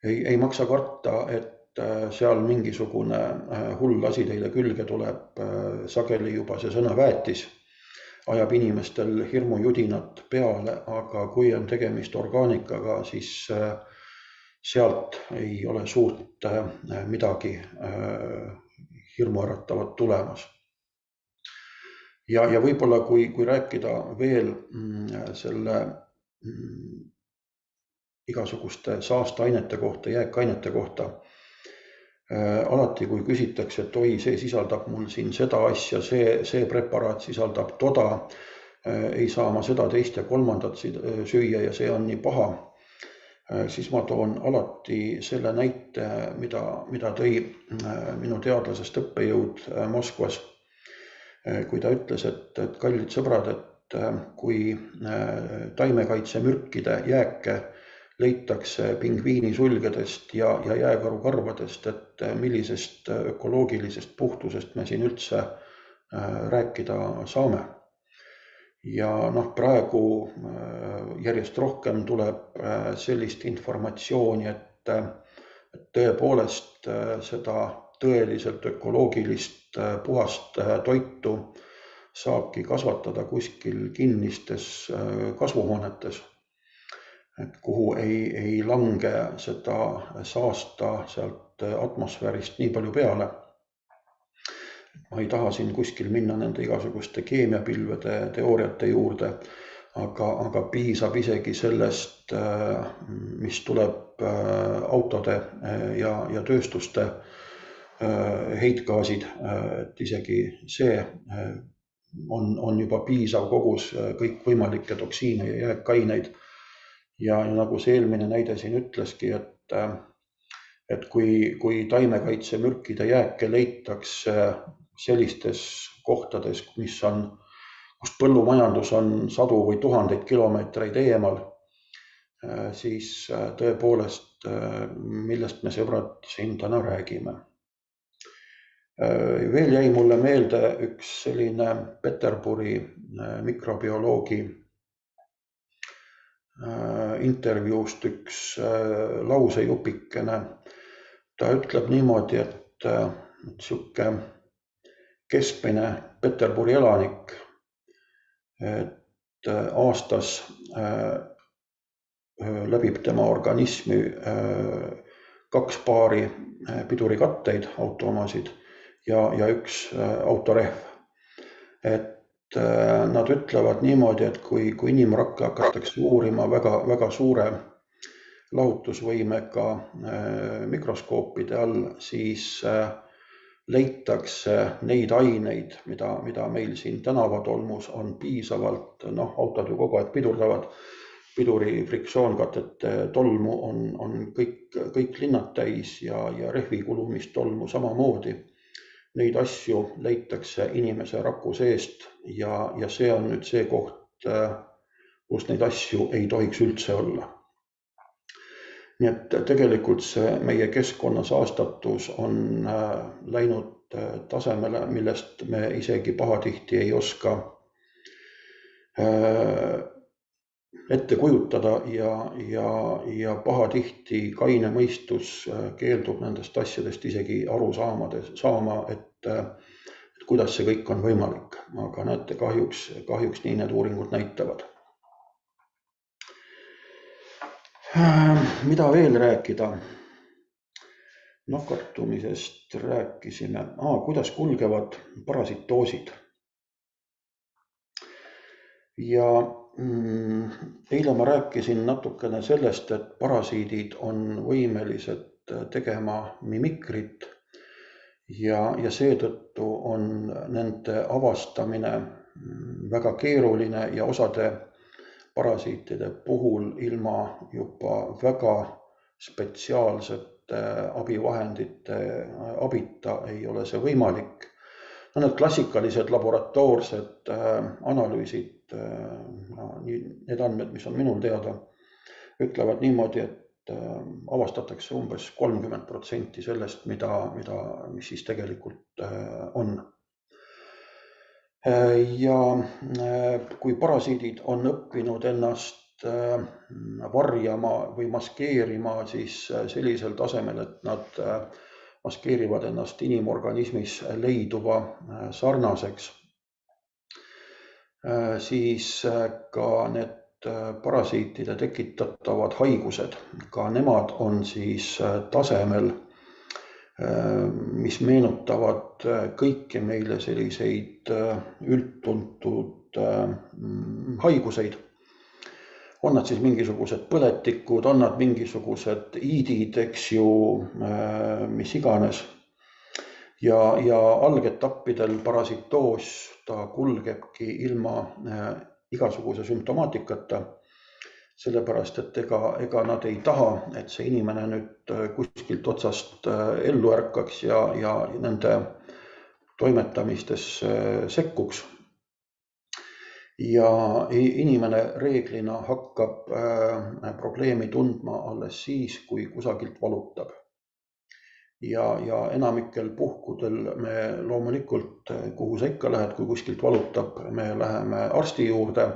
Ei maksa karta, et seal mingisugune hull asi teile külge tuleb, sageli juba see sõna väetis ajab inimestel hirmujudinat peale, aga kui on tegemist orgaanikaga, siis sealt ei ole suurt midagi hirmuäratavat tulemas. Ja võib-olla kui rääkida veel selle igasuguste saasteainete kohta, jääkainete kohta, alati kui küsitakse, et oi, see sisaldab mul siin seda asja, see preparaat sisaldab toda, ei saa ma seda, teist ja kolmandat süüa ja see on nii paha, siis ma toon alati selle näite, mida tõi minu teadlasest õppejõud Moskvas, kui ta ütles, et kallid sõbrad, et kui taimekaitsemürkide jääke leitakse pingviinisulgedest ja jääkarukarvadest, et millisest ökoloogilisest puhtusest me siin üldse rääkida saame. Ja praegu järjest rohkem tuleb sellist informatsiooni, et tõepoolest seda tõeliselt ökoloogilist puhast toitu saabki kasvatada kuskil kinnistes kasvuhoonetes, et kuhu ei lange seda saasta sealt atmosfäärist nii palju peale. Ma ei taha siin kuskil minna nende igasuguste keemiapilvede teooriate juurde, aga piisab isegi sellest, mis tuleb autode ja tööstuste heitgaasid, et isegi see on juba piisav kogus kõikvõimalikke toksiine ja jääkaineid. Ja nagu see eelmine näide siin ütleski, et kui taimekaitsemürkide jääke leitakse sellistes kohtades, kust põllumajandus on sadu või tuhandeid kilomeetreid eemal, siis tõepoolest, millest me sõbrad siin täna räägime. Veel jäi mulle meelde üks selline Peterburi mikrobioloogi intervjuust üks lausejupikene. Ta ütleb niimoodi, et sihuke keskmine Peterburi elanik, et aastas läbib tema organismi 2 paari pidurikatteid, autoomasid ja 1 autorehv. Et nad ütlevad niimoodi, et kui inimrakke hakatakse uurima väga suure lahutusvõimega mikroskoopide all, siis leitakse neid aineid, mida meil siin tänavatolmus on piisavalt, autod ju kogu aeg pidurdavad, piduri friktsioonkatete tolmu on kõik linnad täis ja rehvi kulumist tolmu samamoodi. Neid asju leitakse inimese raku seest ja see on nüüd see koht, kus neid asju ei tohiks üldse olla. Nii et tegelikult see meie keskkonna saastatus on läinud tasemele, millest me isegi pahatihti ei oska ette kujutada ja pahatihti kaine mõistus keeldub nendest asjadest isegi aru saama, et kuidas see kõik on võimalik. Aga näete, kahjuks nii need uuringud näitavad. Mida veel rääkida? Nakatumisest rääkisime. Kuidas kulgevad parasitoosid? Ja eile ma rääkisin natukene sellest, et parasiidid on võimelised tegema mimikrit ja seetõttu on nende avastamine väga keeruline ja osade parasiitide puhul ilma juba väga spetsiaalsete abivahendite abita ei ole see võimalik. Need klassikalised laboratoorsed analüüsid, need andmed, mis on minul teada, ütlevad niimoodi, et avastatakse umbes 30% sellest, mis siis tegelikult on. Ja kui parasiidid on õppinud ennast varjama või maskeerima, siis sellisel tasemel, et nad maskeerivad ennast inimorganismis leiduva sarnaseks, siis ka need parasiitide tekitatavad haigused, ka nemad on siis tasemel, mis meenutavad kõiki meile selliseid üldtuntud haiguseid. On nad siis mingisugused põletikud, on nad mingisugused iidid, eks ju, mis iganes. Ja algetappidel parasitoos ta kulgebki ilma igasuguse sümptomaatikata, sellepärast, et ega nad ei taha, et see inimene nüüd kuskilt otsast ellu ärkaks ja nende toimetamistesse sekkuks. Ja inimene reeglina hakkab probleemi tundma alles siis, kui kusagilt valutab. Ja enamikel puhkudel me loomulikult, kuhu sa ikka lähed, kui kuskilt valutab, me läheme arsti juurde.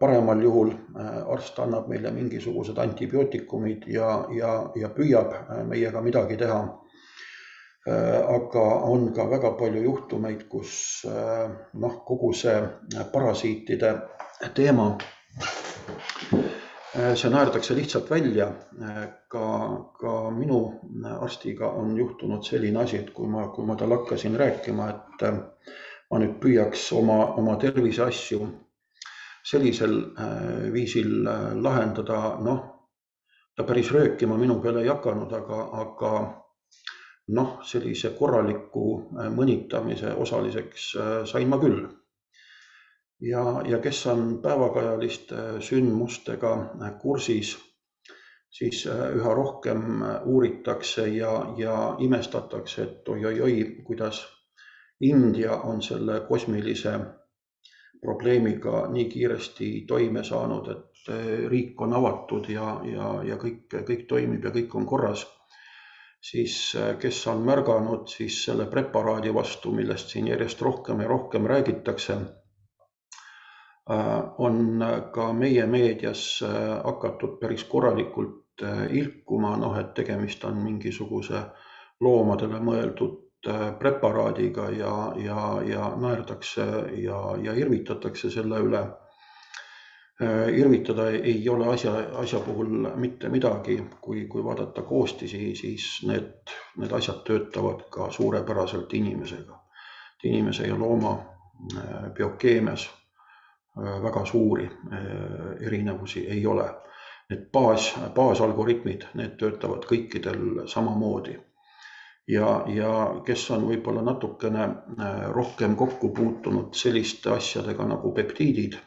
Paremal juhul arst annab meile mingisugused antibiootikumid ja püüab meiega midagi teha. aga on ka väga palju juhtumeid, kus kogu see parasiitide teema, see naerdakse lihtsalt välja. Ka minu arstiga on juhtunud selline asi, et kui ma tal hakkasin rääkima, et ma nüüd püüaks oma tervise asju sellisel viisil lahendada, ta päris röökima minu peale ei hakanud, aga sellise korraliku mõnitamise osaliseks sain ma küll. Ja kes on päevakajaliste sündmustega kursis, siis üha rohkem uuritakse ja imestatakse, et oi, kuidas India on selle kosmilise probleemiga nii kiiresti toime saanud, et riik on avatud ja kõik toimib ja kõik on korras. Siis kes on märganud siis selle preparaadi vastu, millest siin järjest rohkem ja rohkem räägitakse, on ka meie meedias hakatud päris korralikult ilkuma, et tegemist on mingisuguse loomadele mõeldud preparaadiga ja naerdakse ja irvitatakse selle üle. Irvitada ei ole asja puhul mitte midagi, kui vaadata koostisi, siis need asjad töötavad ka suurepäraselt inimesega. Inimese ja looma biokeemias väga suuri erinevusi ei ole. Need baasalgoritmid, need töötavad kõikidel samamoodi. Ja kes on võib-olla natukene rohkem kokku puutunud selliste asjadega nagu peptiidid,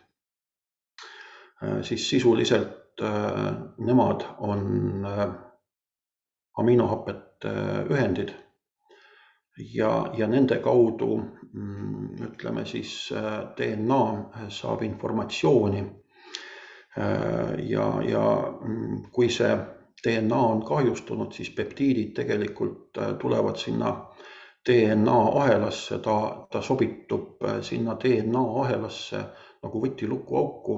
siis sisuliselt nemad on aminohapete ühendid ja nende kaudu, ütleme siis, DNA saab informatsiooni ja kui see DNA on kahjustunud, siis peptiidid tegelikult tulevad sinna DNA ahelasse, ta sobitub sinna DNA ahelasse nagu võtiluku auku.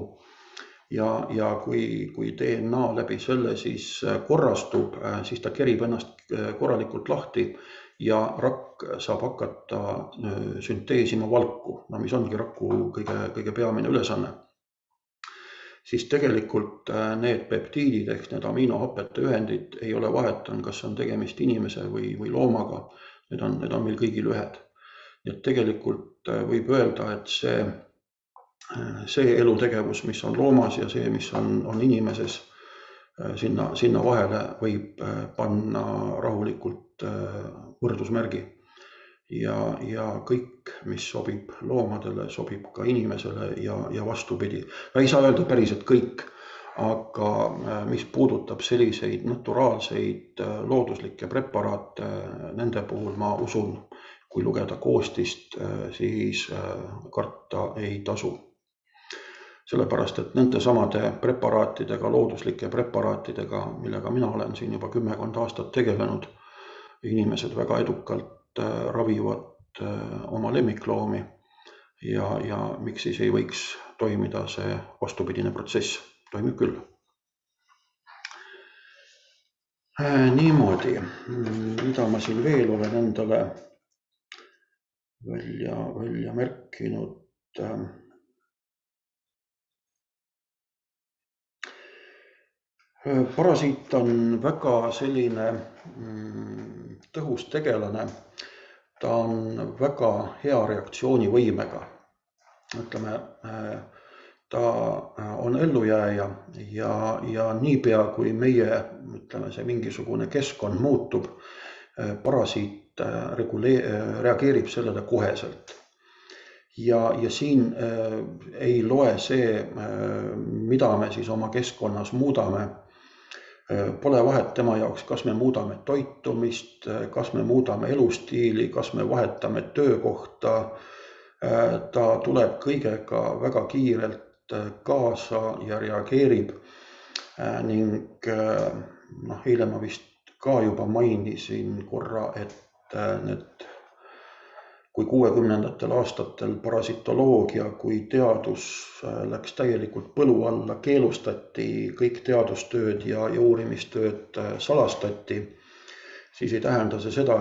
Ja kui DNA läbi selle siis korrastub, siis ta kerib ennast korralikult lahti ja rakk saab hakata sünteesima valku, mis ongi raku kõige peamine ülesanne. Siis tegelikult need peptiidid ehk need aminohapete ühendid ei ole vahet, kas on tegemist inimese või loomaga, need on meil kõigil ühed. Nii et tegelikult võib öelda, et see elutegevus, mis on loomas ja see, mis on inimeses, sinna vahele võib panna rahulikult võrdusmärgi. Ja kõik, mis sobib loomadele, sobib ka inimesele ja vastupidi. Ei saa öelda päriselt kõik, aga mis puudutab selliseid naturaalseid looduslikke preparaate, nende puhul ma usun, kui lugeda koostist, siis karta ei tasu. Sellepärast, et nende samade preparaatidega, looduslike preparaatidega, millega mina olen siin juba 10 aastat tegelenud, inimesed väga edukalt ravivad oma lemmikloomi ja miks siis ei võiks toimida see vastupidine protsess, toimib küll. Niimoodi, mida ma siin veel olen endale välja märkinud. Parasiit on väga selline tõhus tegelane. Ta on väga hea reaktsioonivõimega. Ütleme, ta on ellujääja ja niipea, kui meie, ütleme, see mingisugune keskkond muutub, parasiit reageerib sellele koheselt. Ja siin ei loe see, mida me siis oma keskkonnas muudame. Pole vahet tema jaoks, kas me muudame toitumist, kas me muudame elustiili, kas me vahetame töökohta. Ta tuleb kõigega väga kiirelt kaasa ja reageerib. Ning eile ma vist ka juba mainisin korra, et kui 60. aastatel parasitoloogia kui teadus läks täielikult põlu alla, keelustati kõik teadustööd ja uurimistööd salastati, siis ei tähenda see seda,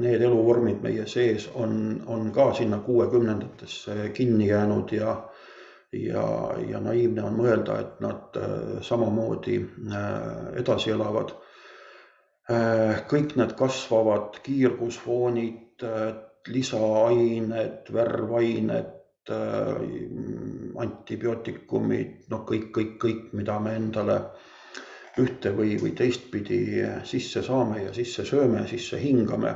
need eluvormid meie sees on ka sinna 60-ndatesse kinni jäänud ja naiivne on mõelda, et nad samamoodi edasi elavad. Kõik need kasvavad kiirgusfoonid, lisaained, värvained, antibiootikumid, kõik, mida me endale ühte või teistpidi sisse saame ja sisse sööme, sisse hingame.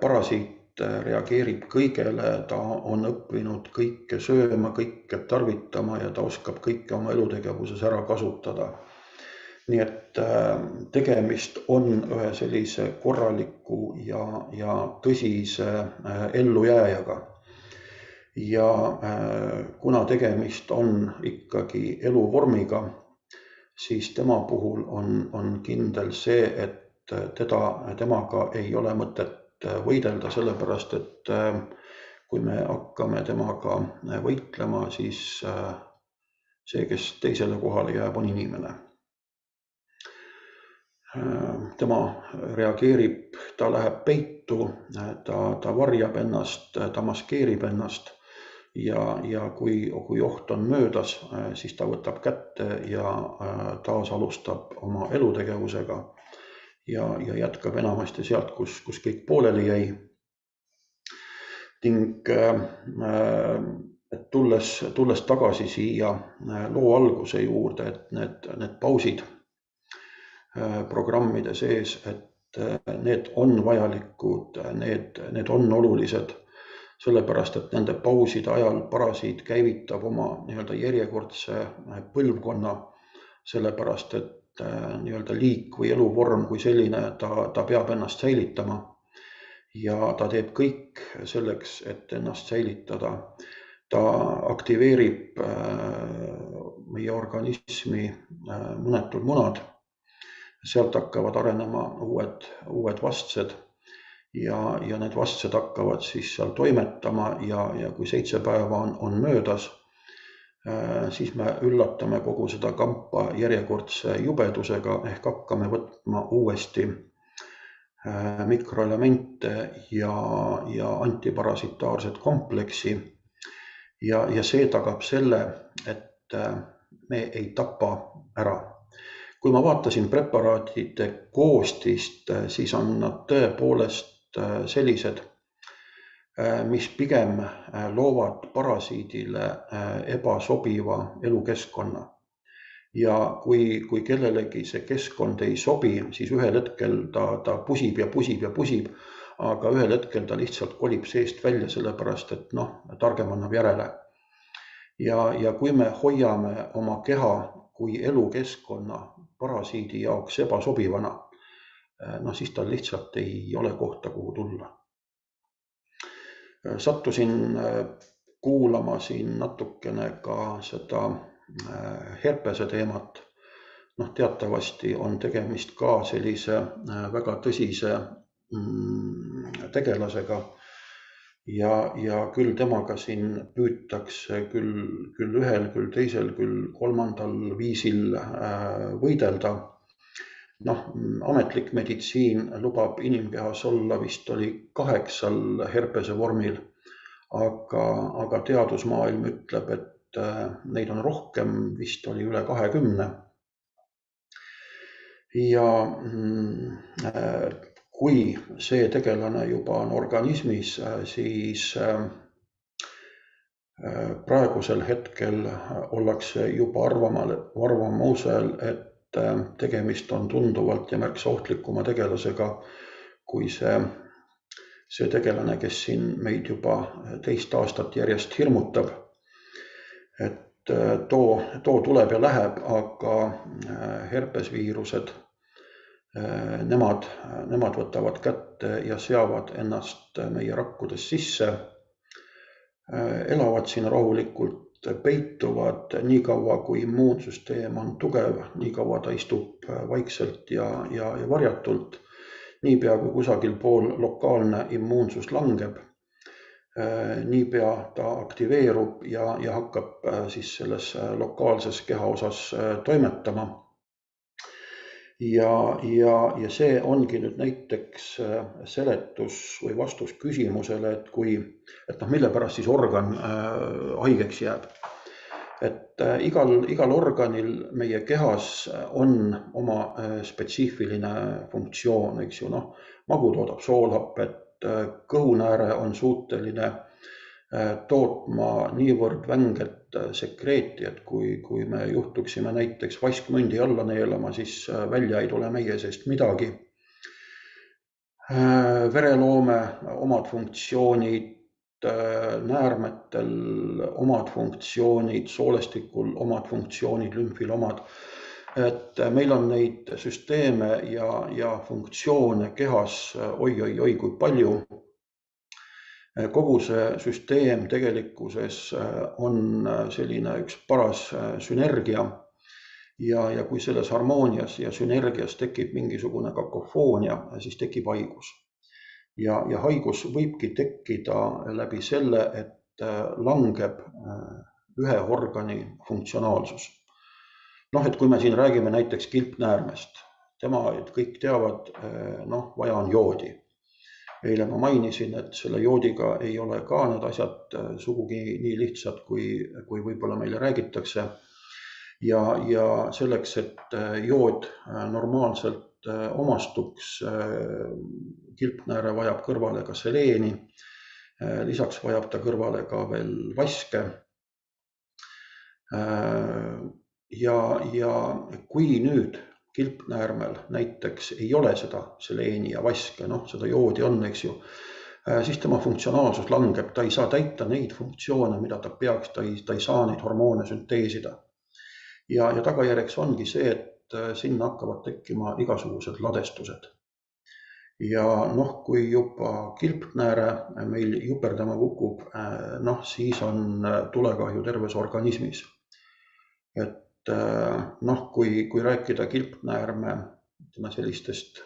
Parasiit reageerib kõigele, ta on õppinud kõike sööma, kõike tarvitama ja ta oskab kõike oma elutegevuses ära kasutada. Nii et tegemist on ühe sellise korraliku ja tõsise ellujääjaga. Ja kuna tegemist on ikkagi eluvormiga, siis tema puhul on kindel see, et temaga ei ole mõtet võidelda, sellepärast et kui me hakkame temaga võitlema, siis see, kes teisele kohale jääb, on inimene. Tema reageerib, ta läheb peitu, ta varjab ennast, ta maskeerib ennast ja kui oht on möödas, siis ta võtab kätte ja taas alustab oma elutegevusega ja jätkab enamasti sealt, kus kõik pooleli jäi. Ning tulles tagasi siia loo alguse juurde, et need pausid programmide sees, et need on vajalikud, need on olulised, sellepärast, et nende pauside ajal parasiit käivitab oma järjekordse põlvkonna, sellepärast, et liik või eluvorm kui selline, ta peab ennast säilitama ja ta teeb kõik selleks, et ennast säilitada. Ta aktiveerib meie organismi munetud munad, sealt hakkavad arenema uued vastsed ja need vastsed hakkavad siis seal toimetama ja kui 7 päeva on möödas, siis me üllatame kogu seda kampa järjekordse jubedusega ehk hakkame võtma uuesti mikroelemente ja antiparasitaarset kompleksi ja see tagab selle, et me ei tapa ära. Kui ma vaatasin preparaatide koostist, siis on nad tõepoolest sellised, mis pigem loovad parasiidile ebasobiva elukeskkonna. Ja kui kellelegi see keskkond ei sobi, siis ühel hetkel ta pusib ja pusib ja pusib, aga ühel hetkel ta lihtsalt kolib seest välja, sellepärast et targem annab järele. Ja kui me hoiame oma keha kui elukeskkonna parasiidi jaoks ebasobivana, siis tal lihtsalt ei ole kohta, kuhu tulla. Sattusin kuulama siin natukene ka seda herpese teemat. Teatavasti on tegemist ka sellise väga tõsise tegelasega ja küll temaga siin püütakse küll ühel, küll teisel, küll kolmandal viisil võidelda. Ametlik meditsiin lubab inimkehas olla vist oli 8 herpese vormil, aga teadusmaailm ütleb, et neid on rohkem, vist oli üle 20. Ja kui see tegelane juba on organismis, siis praegusel hetkel ollakse juba arvamusel, et tegemist on tunduvalt ja märksa ohtlikuma tegelasega kui see tegelane, kes siin meid juba 2 aastat järjest hirmutab. Et too tuleb ja läheb, aga herpesviirused, nemad võtavad kätte ja seavad ennast meie rakkudes sisse, elavad siin rahulikult, peituvad nii kaua, kui immuunsüsteem on tugev, nii kaua ta istub vaikselt ja varjatult. Niipea kui kusagil pool lokaalne immuunsus langeb, niipea ta aktiveerub ja hakkab siis selles lokaalses kehaosas toimetama. ja see ongi nüüd näiteks seletus või vastus küsimusele, et mille pärast siis organ haigeks jääb. Et igal organil meie kehas on oma spetsiifiline funktsioon, eks ju, magu toodab soolhapet, kõhunääre on suuteline tootma niivõrd vänget sekreeti, et kui me juhtuksime näiteks vaskmündi alla neelama, siis välja ei tule meie seest midagi. Vereloome omad funktsioonid, näärmetel omad funktsioonid, soolestikul omad funktsioonid, lümfil omad. Et meil on neid süsteeme ja funktsioone kehas oi kui palju. Kogu see süsteem tegelikkuses on selline üks paras sünergia ja kui selles harmoonias ja sünergias tekib mingisugune kakofoonia, siis tekib haigus. Ja haigus võibki tekkida läbi selle, et langeb ühe organi funktsionaalsus. Et kui me siin räägime näiteks kilpnäärmest, tema kõik teavad, vaja on joodi. Eile ma mainisin, et selle joodiga ei ole ka need asjad sugugi nii lihtsad, kui võib-olla meile räägitakse. Ja selleks, et jood normaalselt omastuks, kilpnääre vajab kõrvale ka seleeni, lisaks vajab ta kõrvale ka veel vaske. Ja kui nüüd kilpnäärmel näiteks ei ole seda seleeni ja vaske, seda joodi on, eks ju, siis tema funktsionaalsus langeb, ta ei saa täita neid funktsioone, mida ta peaks, ta ei saa neid hormoone sünteesida. Ja tagajärjeks ongi see, et sinna hakkavad tekkima igasugused ladestused. Ja kui juba kilpnääre meil juperdama kukub, siis on tulekahju terves organismis. Et kui rääkida kilpnäärme sellistest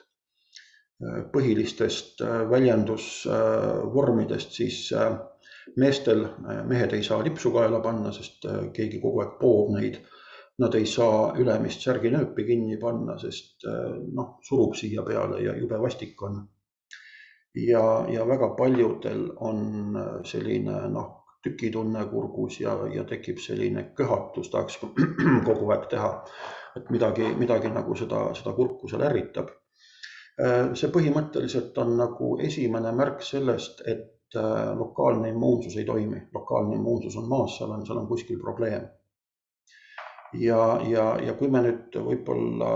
põhilistest väljendusvormidest, siis mehed ei saa lipsu kaela panna, sest keegi kogu aeg poob neid. Nad ei saa ülemist särginööpi kinni panna, sest surub siia peale ja jube vastik on. Ja väga paljudel on selline tükitunne kurgus ja tekib selline köhatus, tahaks kogu aeg teha, et midagi nagu seda kurku seal ärritab. See põhimõtteliselt on nagu esimene märk sellest, et lokaalne immuunsus ei toimi. Lokaalne immuunsus on maas, seal on kuskil probleem. Ja kui me nüüd võib-olla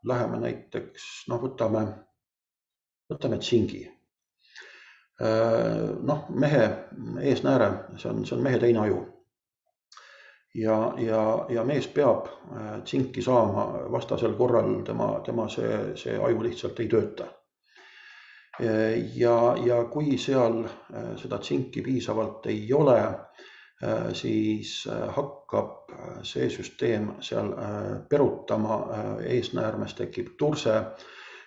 läheme näiteks, võtame tsingi. Mehe eesnääre, see on mehe teine aju. Ja mees peab tsinki saama, vastasel korral tema see aju lihtsalt ei tööta. Ja kui seal seda tsinki piisavalt ei ole, siis hakkab see süsteem seal perutama, eesnäärmes tekib turse,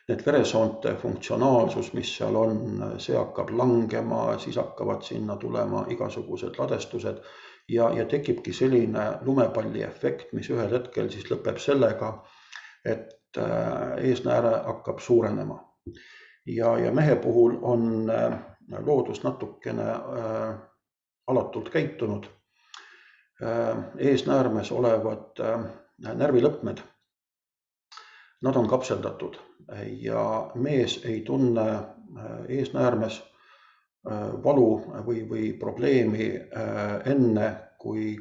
need veresoonte funktsionaalsus, mis seal on, see hakkab langema, siis hakkavad sinna tulema igasugused ladestused ja tekibki selline lumepalli efekt, mis ühel hetkel siis lõpeb sellega, et eesnääre hakkab suurenema. Ja mehe puhul on loodus natukene alatult käitunud. Eesnäärmes olevad närvilõpmed, nad on kapseldatud ja mees ei tunne eesnäärmes valu või probleemi enne, kui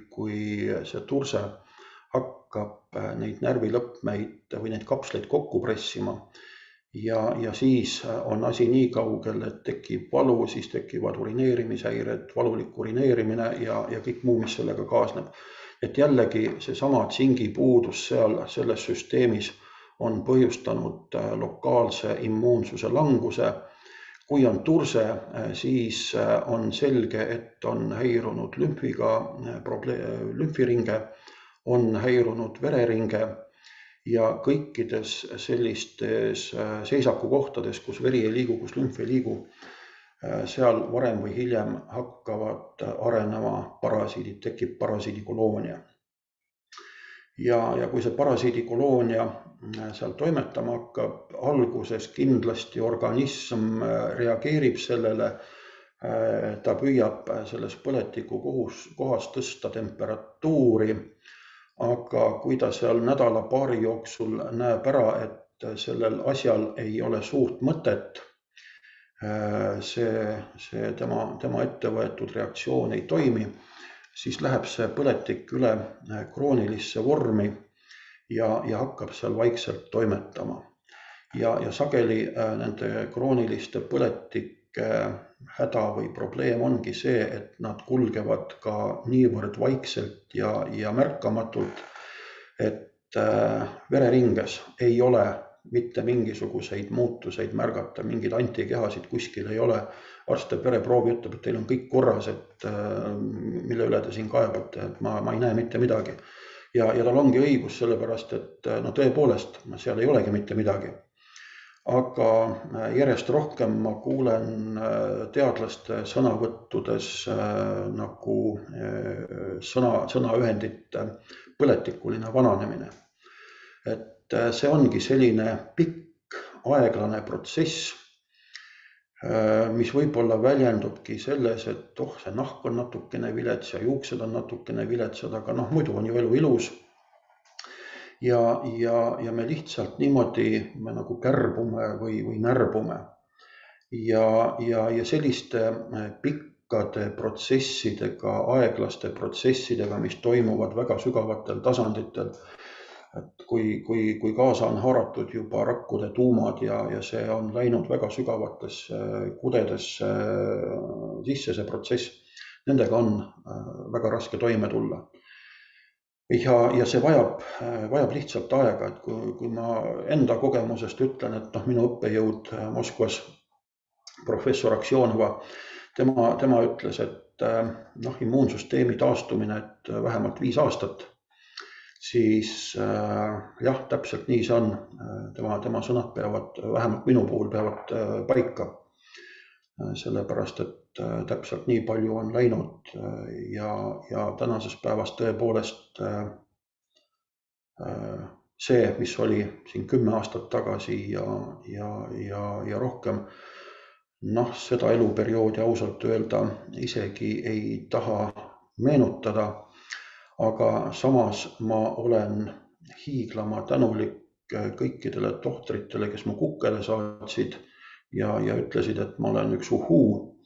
see turse hakkab neid närvilõpmeid või neid kapsleid kokku pressima. Ja siis on asi nii kaugel, et tekib valu, siis tekivad urineerimishäired, valulik urineerimine ja kõik muu, mis sellega kaasneb. Et jällegi seesama tsingi puudus seal selles süsteemis on põhjustanud lokaalse immuunsuse languse. Kui on turse, siis on selge, et on häirunud lümfiringe, on häirunud vereringe. Ja kõikides sellistes seisakukohtades, kus veri ei liigu, kus lümf ei liigu, seal varem või hiljem hakkavad arenema parasiidid, tekib parasiidikoloonia. ja kui see parasiidikoloonia seal toimetama hakkab, alguses kindlasti organism reageerib sellele, ta püüab selles põletiku kohas tõsta temperatuuri, aga kui ta seal nädala-paari jooksul näeb ära, et sellel asjal ei ole suurt mõtet, see tema ette võetud reaktsioon ei toimi, siis läheb see põletik üle kroonilisse vormi ja hakkab seal vaikselt toimetama. Ja sageli nende krooniliste põletike häda või probleem ongi see, et nad kulgevad ka niivõrd vaikselt ja märkamatult, et vereringes ei ole mitte mingisuguseid muutuseid märgata, mingeid antikehasid kuskil ei ole. Arst teeb vereproovi, ütleb, et teil on kõik korras, et mille üle te siin kaebate, et ma ei näe mitte midagi. Ja tal ongi õigus, sellepärast, et no tõepoolest, seal ei olegi mitte midagi. Aga järjest rohkem ma kuulen teadlaste sõnavõttudes nagu sõnaühendit põletikuline vananemine. Et see ongi selline pikk, aeglane protsess, mis võib-olla väljendubki selles, et see nahk on natukene vilets ja juuksed on natukene viletsad, aga muidu on ju elu ilus. Ja me lihtsalt niimoodi me nagu kärbume või närbume. Ja selliste pikkade protsessidega, aeglaste protsessidega, mis toimuvad väga sügavatel tasanditel, et kui kaasa on haaratud juba rakkude tuumad ja see on läinud väga sügavatesse kudedesse sisse see protsess, nendega on väga raske toime tulla. Ja see vajab lihtsalt aega, et kui ma enda kogemusest ütlen, et minu õppejõud Moskvas, professor Aksjonova, tema ütles, et immuunsüsteemi taastumine, et vähemalt 5 aastat, siis jah, täpselt nii see on. Tema sõnad peavad, vähemalt minu puhul peavad paika. Sellepärast, et täpselt nii palju on läinud ja tänases päevas tõepoolest see, mis oli siin 10 aastat tagasi ja rohkem, seda eluperioodi ausalt öelda isegi ei taha meenutada, aga samas ma olen hiiglama tänulik kõikidele tohtritele, kes mu kukele saatsid ja ütlesid, et ma olen üks uhuu.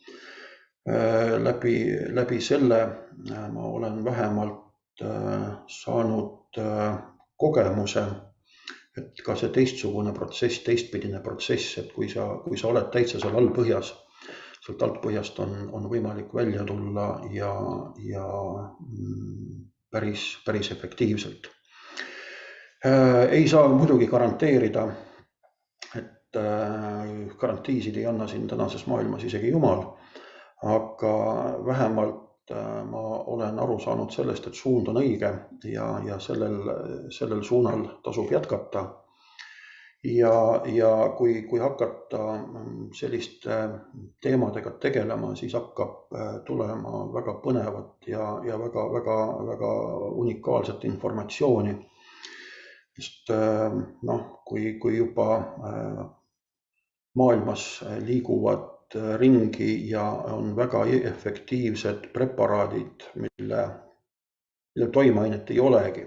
Läbi selle ma olen vähemalt saanud kogemuse, et ka see teistsugune protsess, teistpidine protsess, et kui sa oled täitsa seal allpõhjas, sealt altpõhjast on võimalik välja tulla ja päris efektiivselt. Ei saa muidugi garanteerida, garantiisid ei anna siin tänases maailmas isegi Jumal, aga vähemalt ma olen aru saanud sellest, et suund on õige ja sellel suunal tasub jätkata. Ja kui hakata selliste teemadega tegelema, siis hakkab tulema väga põnevat ja väga unikaalset informatsiooni. Sest kui juba maailmas liiguvad ringi ja on väga efektiivsed preparaadid, mille toimeainet ei olegi,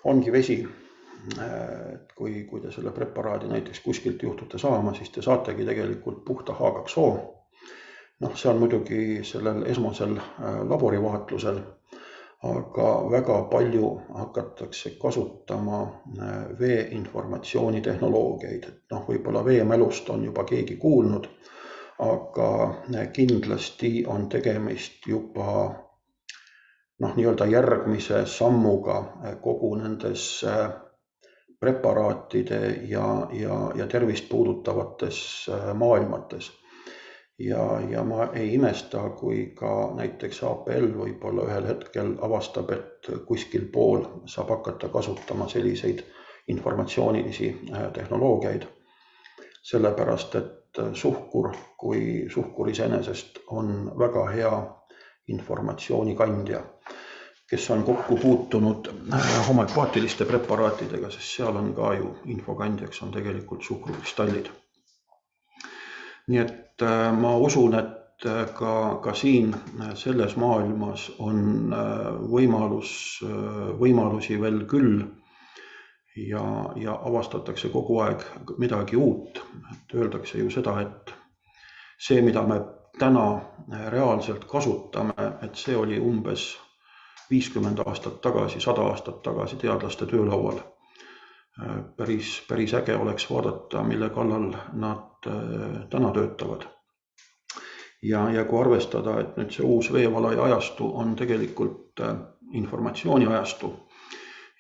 ongi vesi. Kui te selle preparaadi näiteks kuskilt juhtute saama, siis te saategi tegelikult puhta H2O. See on muidugi sellel esmasel laborivaatlusel, aga väga palju hakatakse kasutama veeinformatsiooni tehnoloogiaid. Võib-olla veemälust on juba keegi kuulnud, aga kindlasti on tegemist juba nii-öelda järgmise sammuga kogu nendes preparaatide ja tervist puudutavates maailmates. Ja ma ei imesta, kui ka näiteks APL võib-olla ühel hetkel avastab, et kuskil pool saab hakata kasutama selliseid informatsioonilisi tehnoloogiaid. Sellepärast, et suhkur kui suhkur iseenesest on väga hea informatsioonikandja. kes on kokku puutunud homöopaatiliste preparaatidega, sest seal on ka ju infokandjaks on tegelikult suhkrukristallid. Nii et ma usun, et ka siin selles maailmas on võimalusi veel küll ja avastatakse kogu aeg midagi uut. Et öeldakse ju seda, et see, mida me täna reaalselt kasutame, et see oli umbes 50 aastat tagasi, 100 aastat tagasi teadlaste töölaual. Päris äge oleks vaadata, mille kallal nad täna töötavad. Ja kui arvestada, et nüüd see uus veevalaja ajastu on tegelikult informatsiooni ajastu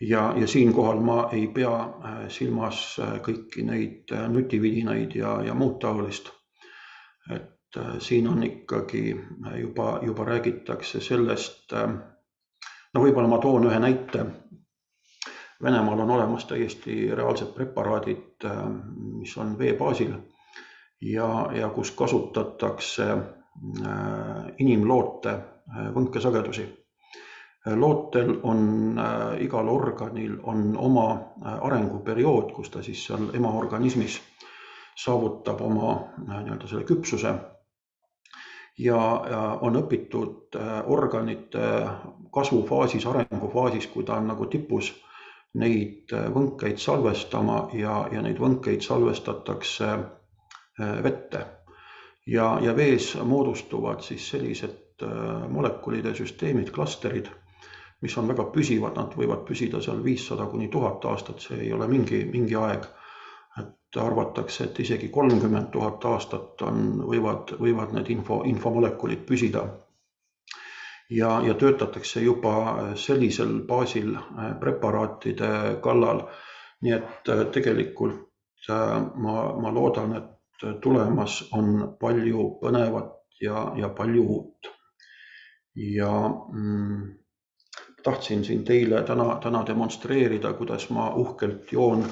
ja siinkohal ma ei pea silmas kõiki neid nutividinaid ja muud taolist, et siin on ikkagi juba räägitakse sellest. No võib-olla ma toon ühe näite. Venemaal on olemas täiesti reaalsed preparaadid, mis on vee baasil ja kus kasutatakse inimloote võnkesagedusi. Lootel on, igal organil on oma arenguperiood, kus ta siis seal emaorganismis saavutab oma selle küpsuse. Ja on õpitud organite kasvufaasis, arengufaasis, kui ta on nagu tipus, neid võnkeid salvestama ja neid võnkeid salvestatakse vette. Ja vees moodustuvad siis sellised molekulide süsteemid, klasterid, mis on väga püsivad, nad võivad püsida seal 500 kuni 1000 aastat, see ei ole mingi aeg. Et arvatakse, et isegi 30 000 aastat võivad need infomolekulid püsida. Ja töötatakse juba sellisel baasil preparaatide kallal. Nii et tegelikult ma loodan, et tulemas on palju põnevat ja palju uut. Ja tahtsin siin teile täna demonstreerida, kuidas ma uhkelt joon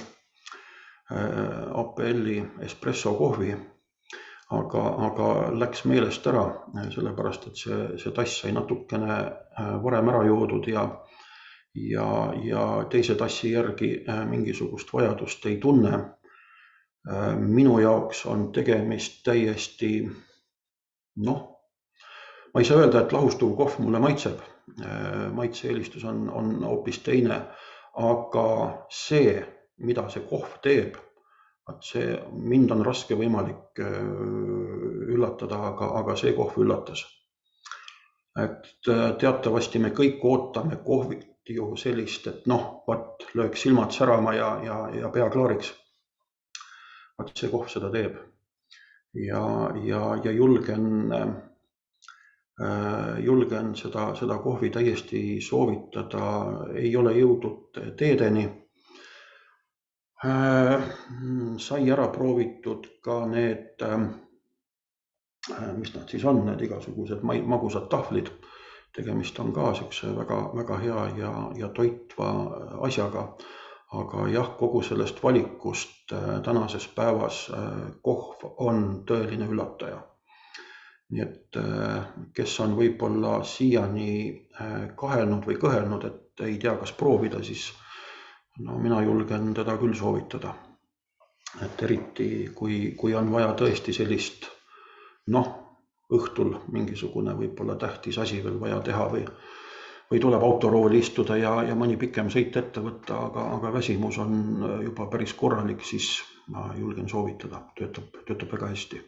APL-i espresso kohvi, aga läks meelest ära, sellepärast, et see tass sai natukene varem ära joodud ja teise tassi järgi mingisugust vajadust ei tunne. Minu jaoks on tegemist täiesti, ma ei saa öelda, et lahustuv kohv mulle maitseb. Maitse-eelistus on hoopis teine, aga see, mida see kohv teeb, mind on raske võimalik üllatada, aga see kohv üllatas. Et teatavasti me kõik ootame kohvit ju sellist, et lööks silmad särama ja pea klaariks. See kohv seda teeb. Ja julgen seda kohvi täiesti soovitada, ei ole jõudnud teedeni. Sai ära proovitud ka need, mis nad siis on, need igasugused magusad tahvlid. Tegemist on ka selline väga hea ja toitva asjaga. Aga jah, kogu sellest valikust tänases päevas kohv on tõeline üllataja. Nii et kes on võib-olla siiani kahelnud või kõhelnud, et ei tea, kas proovida, siis mina julgen teda küll soovitada. Et eriti, kui on vaja tõesti sellist, õhtul mingisugune võib-olla tähtis asi veel vaja teha või tuleb autorooli istuda ja mõni pikem sõit ette võtta, aga väsimus on juba päris korralik, siis ma julgen soovitada, töötab väga hästi.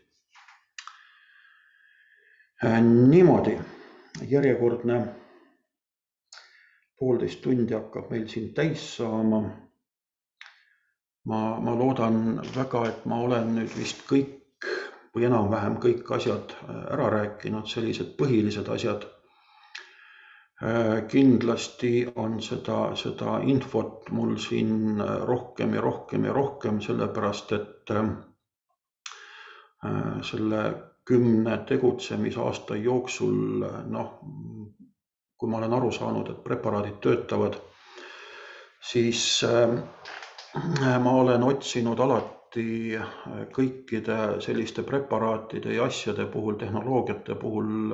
Niimoodi, järjekordne 1,5 tundi hakkab meil siin täis saama. Ma loodan väga, et ma olen nüüd vist kõik või enam-vähem kõik asjad ära rääkinud, sellised põhilised asjad. Kindlasti on seda infot mul siin rohkem ja rohkem, sellepärast et selle 10 tegutsemisaasta jooksul, kui ma olen aru saanud, et preparaadid töötavad, siis ma olen otsinud alati alati kõikide selliste preparaatide ja asjade puhul, tehnoloogiate puhul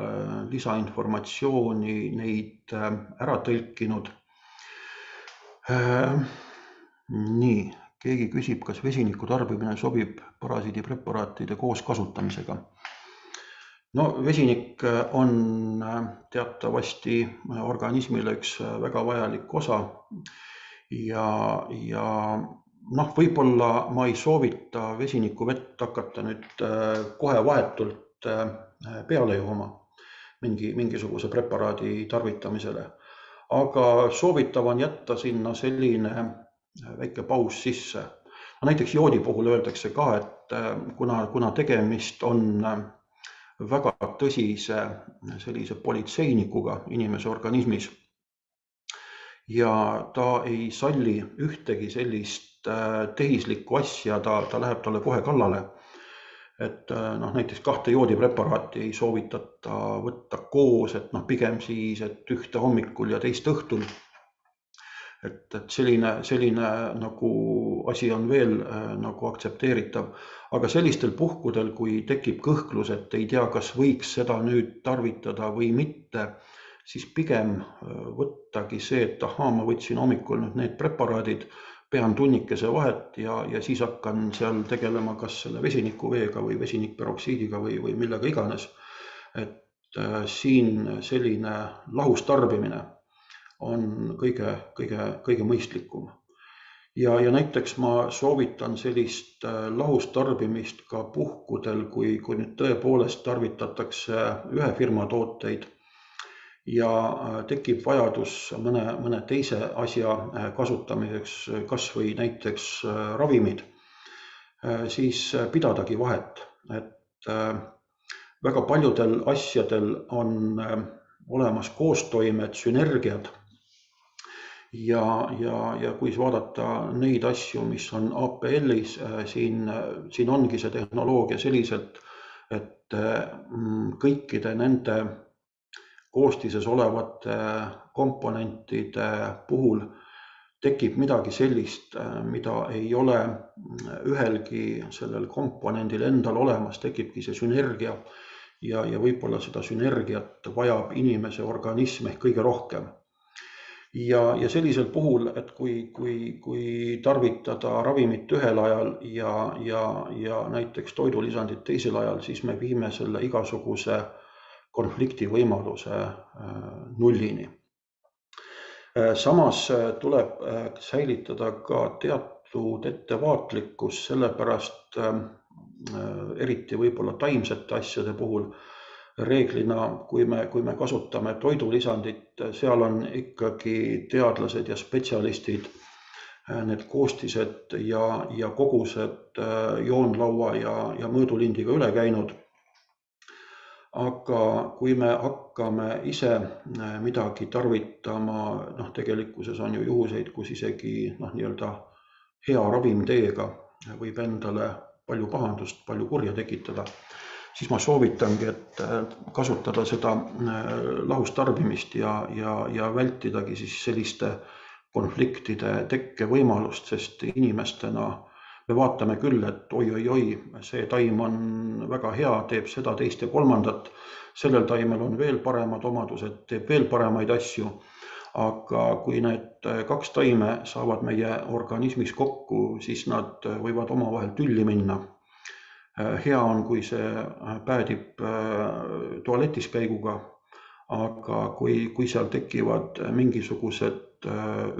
lisainformatsiooni neid ära tõlkinud. Nii, keegi küsib, kas vesiniku tarbimine sobib parasiidipreparaatide koos kasutamisega. No vesinik on teatavasti organismile üks väga vajalik osa ja võib-olla ma ei soovita vesinikuvett hakata nüüd kohe vahetult peale jooma mingisuguse preparaadi tarvitamisele. Aga soovitav on jätta sinna selline väike paus sisse. Näiteks joodi puhul öeldakse ka, et kuna tegemist on väga tõsise sellise politseinikuga inimese organismis ja ta ei salli ühtegi sellist tehislikku asja, ta läheb talle kohe kallale. Et näiteks 2 joodipreparaati ei soovitata võtta koos, et pigem siis, et ühte hommikul ja teist õhtul. Et selline nagu asi on veel nagu aktsepteeritav. Aga sellistel puhkudel, kui tekib kõhklus, et ei tea, kas võiks seda nüüd tarvitada või mitte, siis pigem võttagi see, et ma võtsin hommikul nüüd need preparaadid, pean tunnikese vahet ja siis hakkan seal tegelema kas selle vesinikuveega või vesinikperoksiidiga või millega iganes. Et siin selline lahus tarbimine on kõige mõistlikum. Ja näiteks ma soovitan sellist lahus tarbimist ka puhkudel, kui nüüd tõepoolest tarvitatakse ühe firma tooteid ja tekib vajadus mõne teise asja kasutamiseks, kas või näiteks ravimid, siis pidadagi vahet. Et väga paljudel asjadel on olemas koostoimed, sünergiad ja kui vaadata neid asju, mis on APL-is, siin ongi see tehnoloogia selliselt, et kõikide nende koostises olevate komponentide puhul tekib midagi sellist, mida ei ole ühelgi sellel komponendil endal olemas, tekibki see sünergia ja võib-olla seda sünergiat vajab inimese organism ehk kõige rohkem. Ja sellisel puhul, et kui tarvitada ravimit ühel ajal ja näiteks toidulisandit teisel ajal, siis me viime selle igasuguse konflikti võimaluse nullini. Samas tuleb säilitada ka teatud ettevaatlikkus, sellepärast eriti võib-olla taimsete asjade puhul reeglina, kui me kasutame toidulisandit, seal on ikkagi teadlased ja spetsialistid, need koostised ja kogused joonlaua ja mõõdulindiga üle käinud. Aga kui me hakkame ise midagi tarvitama, tegelikkuses on ju juhuseid, kus isegi nii-öelda hea ravimteega võib endale palju pahandust, palju kurja tekitada, siis ma soovitangi, et kasutada seda lahus tarbimist ja vältidagi siis selliste konfliktide tekke võimalust, sest inimestena me vaatame küll, et oi, see taim on väga hea, teeb seda, teist ja kolmandat, sellel taimel on veel paremad omadused, teeb veel paremaid asju, aga kui need 2 taime saavad meie organismis kokku, siis nad võivad omavahel tülli minna. Hea on, kui see päädib tualetis käiguga, aga kui seal tekivad mingisugused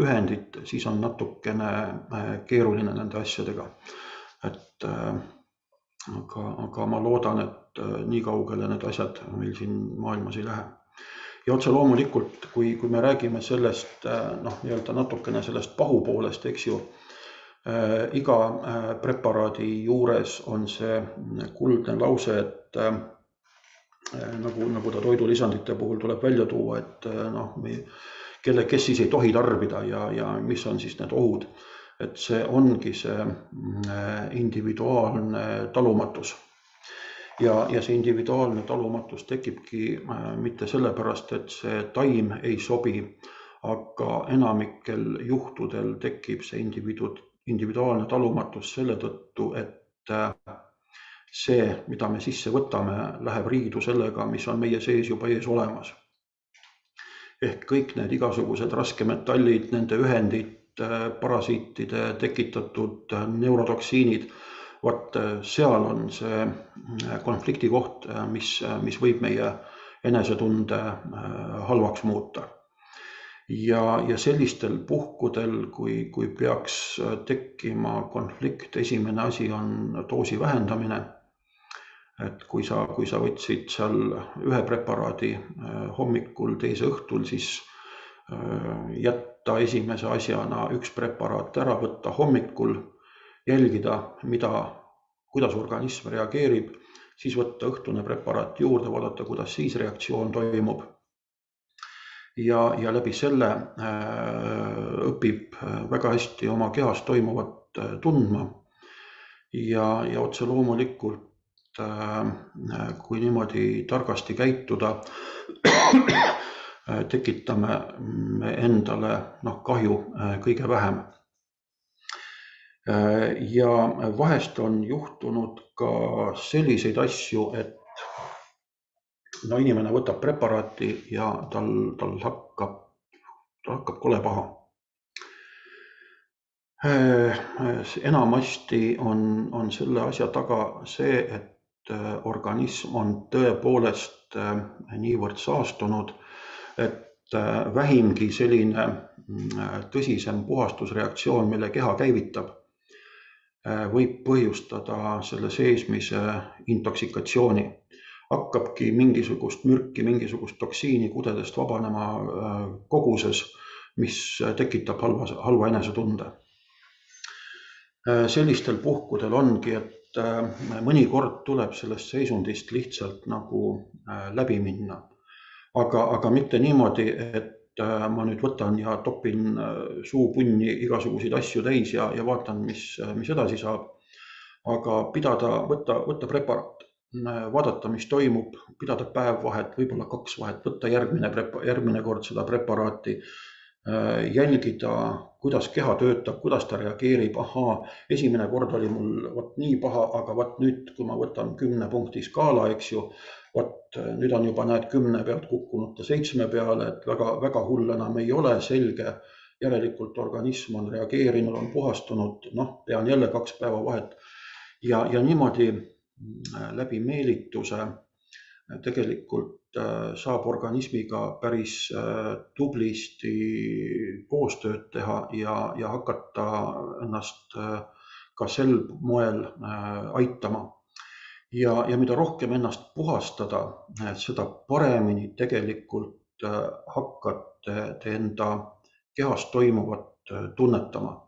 ühendid, siis on natukene keeruline nende asjadega. Aga ma loodan, et nii kaugele need asjad meil siin maailmas ei lähe. Ja otse loomulikult, kui me räägime sellest, nii-öelda natukene sellest pahupoolest, eks ju, iga preparaadi juures on see kuldne lause, et nagu ta toidulisandite puhul tuleb välja tuua, et kes siis ei tohi tarbida ja mis on siis need ohud. Et see ongi see individuaalne talumatus. Ja see individuaalne talumatus tekibki mitte sellepärast, et see taim ei sobi, aga enamikel juhtudel tekib see individuaalne talumatus selle tõttu, et see, mida me sisse võtame, läheb riidu sellega, mis on meie sees juba ees olemas. Ehk kõik need igasugused raskemetallid, nende ühendid, parasiitide tekitatud neurotoksiinid, seal on see konflikti koht, mis võib meie enesetunde halvaks muuta. Ja sellistel puhkudel, kui peaks tekkima konflikt, esimene asi on doosi vähendamine. Et kui sa võtsid seal ühe preparaadi hommikul, teise õhtul, siis jätta esimese asjana üks preparaat ära, võtta hommikul, jälgida, kuidas organism reageerib, siis võtta õhtune preparaat juurde, vaadata, kuidas siis reaktsioon toimub. Ja läbi selle õpib väga hästi oma kehas toimuvat tundma ja otse loomulikult, kui niimoodi targasti käituda, tekitame endale kahju kõige vähem. Ja vahest on juhtunud ka selliseid asju, et inimene võtab preparaati ja tal hakkab kole paha. Enamasti on selle asja taga see, et organism on tõepoolest niivõrd saastunud, et vähimgi selline tõsisem puhastusreaktsioon, mille keha käivitab, võib põhjustada selle seesmise intoksikatsiooni. Hakkabki mingisugust mürki, mingisugust toksiini kudedest vabanema koguses, mis tekitab halva enesetunde. Sellistel puhkudel ongi, et mõnikord tuleb sellest seisundist lihtsalt nagu läbi minna. Aga mitte niimoodi, et ma nüüd võtan ja topin suupunni igasuguseid asju täis ja vaatan, mis edasi saab. Aga võtta preparaat, vaadata, mis toimub, pidada päev vahet, võib-olla 2 vahet, võtta järgmine kord seda preparaati, jälgida, kuidas keha töötab, kuidas ta reageerib. Esimene kord oli mul nii paha, aga nüüd, kui ma võtan 10 punkti skaala, eks ju, nüüd on juba 10 pealt kukkunud 7 peale, et väga hull enam ei ole, selge. Järelikult organism on reageerinud, on puhastunud, pean jälle 2 päeva vahet. Ja niimoodi läbi meelituse tegelikult saab organismiga päris tublisti koostööd teha ja hakata ennast ka sel moel aitama. Ja mida rohkem ennast puhastada, seda paremini tegelikult hakkate te enda kehas toimuvat tunnetama.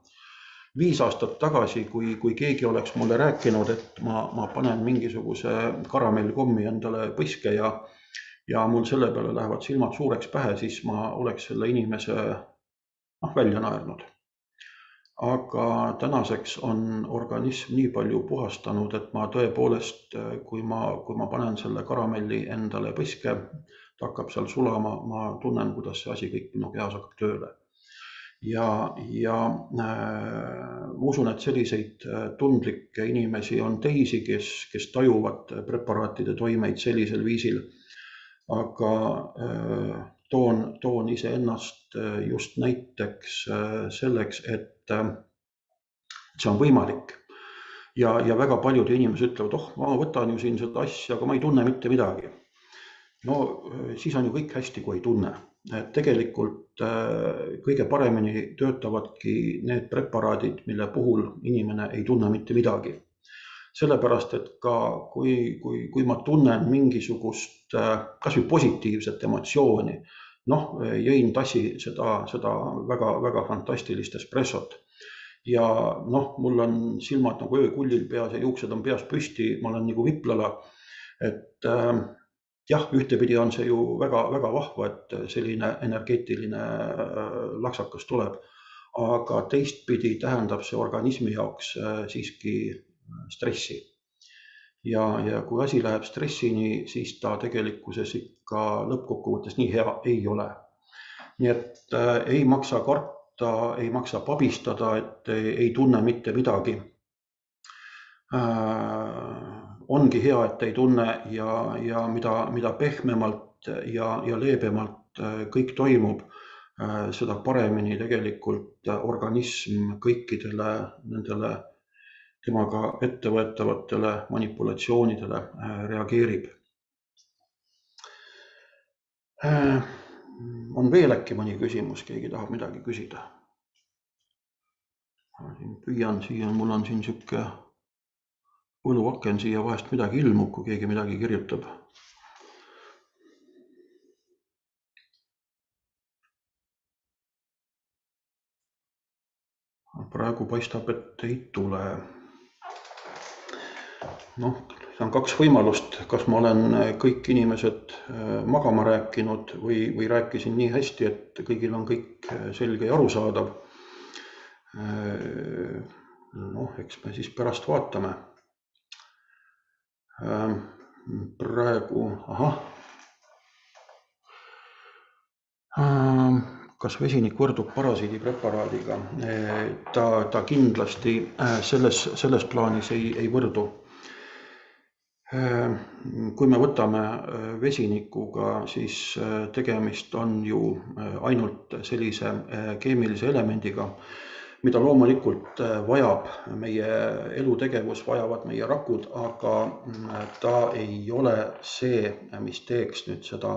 5 aastat tagasi, kui keegi oleks mulle rääkinud, et ma panen mingisuguse karamellkommi endale põske ja mul selle peale lähevad silmad suureks pähe, siis ma oleks selle inimese välja naernud. Aga tänaseks on organism nii palju puhastanud, et ma tõepoolest, kui ma panen selle karamelli endale põske, ta hakkab seal sulama, ma tunnen, kuidas see asi kõik minu kehas hakkab tööle. Ja ma usun, et selliseid tundlikke inimesi on teisi, kes tajuvad preparaatide toimeid sellisel viisil. Aga toon iseennast just näiteks selleks, et see on võimalik. Ja väga paljud inimesed ütlevad, ma võtan ju siin seda asja, aga ma ei tunne mitte midagi. Siis on ju kõik hästi, kui ei tunne. Tegelikult kõige paremini töötavadki need preparaadid, mille puhul inimene ei tunne mitte midagi. Sellepärast, et ka kui ma tunnen mingisugust kas või positiivset emotsiooni, jõin tassi seda väga fantastilist espressot ja mul on silmad nagu öökullil peas ja juuksed on peas püsti, ma olen nagu viplala, et jah, ühtepidi on see ju väga vahva, et selline energeetiline laksakas tuleb, aga teistpidi tähendab see organismi jaoks siiski stressi. Ja kui asi läheb stressini, siis ta tegelikkuses ikka lõppkokkuvõttes nii hea ei ole. Nii et ei maksa karta ei maksa pabistada, et ei tunne mitte midagi. Ongi hea, et ei tunne ja mida pehmemalt ja leebemalt kõik toimub, seda paremini tegelikult organism kõikidele nendele temaga ettevõetavatele manipulatsioonidele reageerib. On veel äkki mõni küsimus, keegi tahab midagi küsida? Püüan siia, mul on siin siuke võluaken siia, vahest midagi ilmub, kui keegi midagi kirjutab. Praegu paistab, et ei tule. See on kaks võimalust, kas ma olen kõik inimesed magama rääkinud või rääkisin nii hästi, et kõigil on kõik selge ja arusaadav. Eks me siis pärast vaatame. Praegu, kas vesinik võrdub parasiidipreparaadiga? Ta kindlasti selles plaanis ei võrdu. Kui me võtame vesinikuga, siis tegemist on ju ainult sellise keemilise elemendiga, mida loomulikult vajab meie elutegevus, vajavad meie rakud, aga ta ei ole see, mis teeks nüüd seda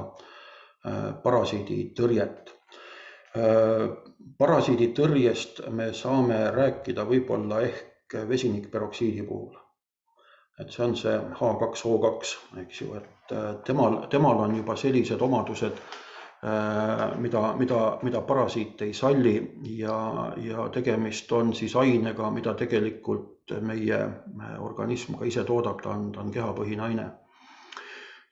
parasiiditõrjet. Parasiiditõrjest me saame rääkida võib-olla ehk vesinikperoksiidi puhul. Et see on see H2O2, eks ju, et temal on juba sellised omadused, mida parasiit ei salli ja tegemist on siis ainega, mida tegelikult meie organism ka ise toodab, ta on kehapõhine aine.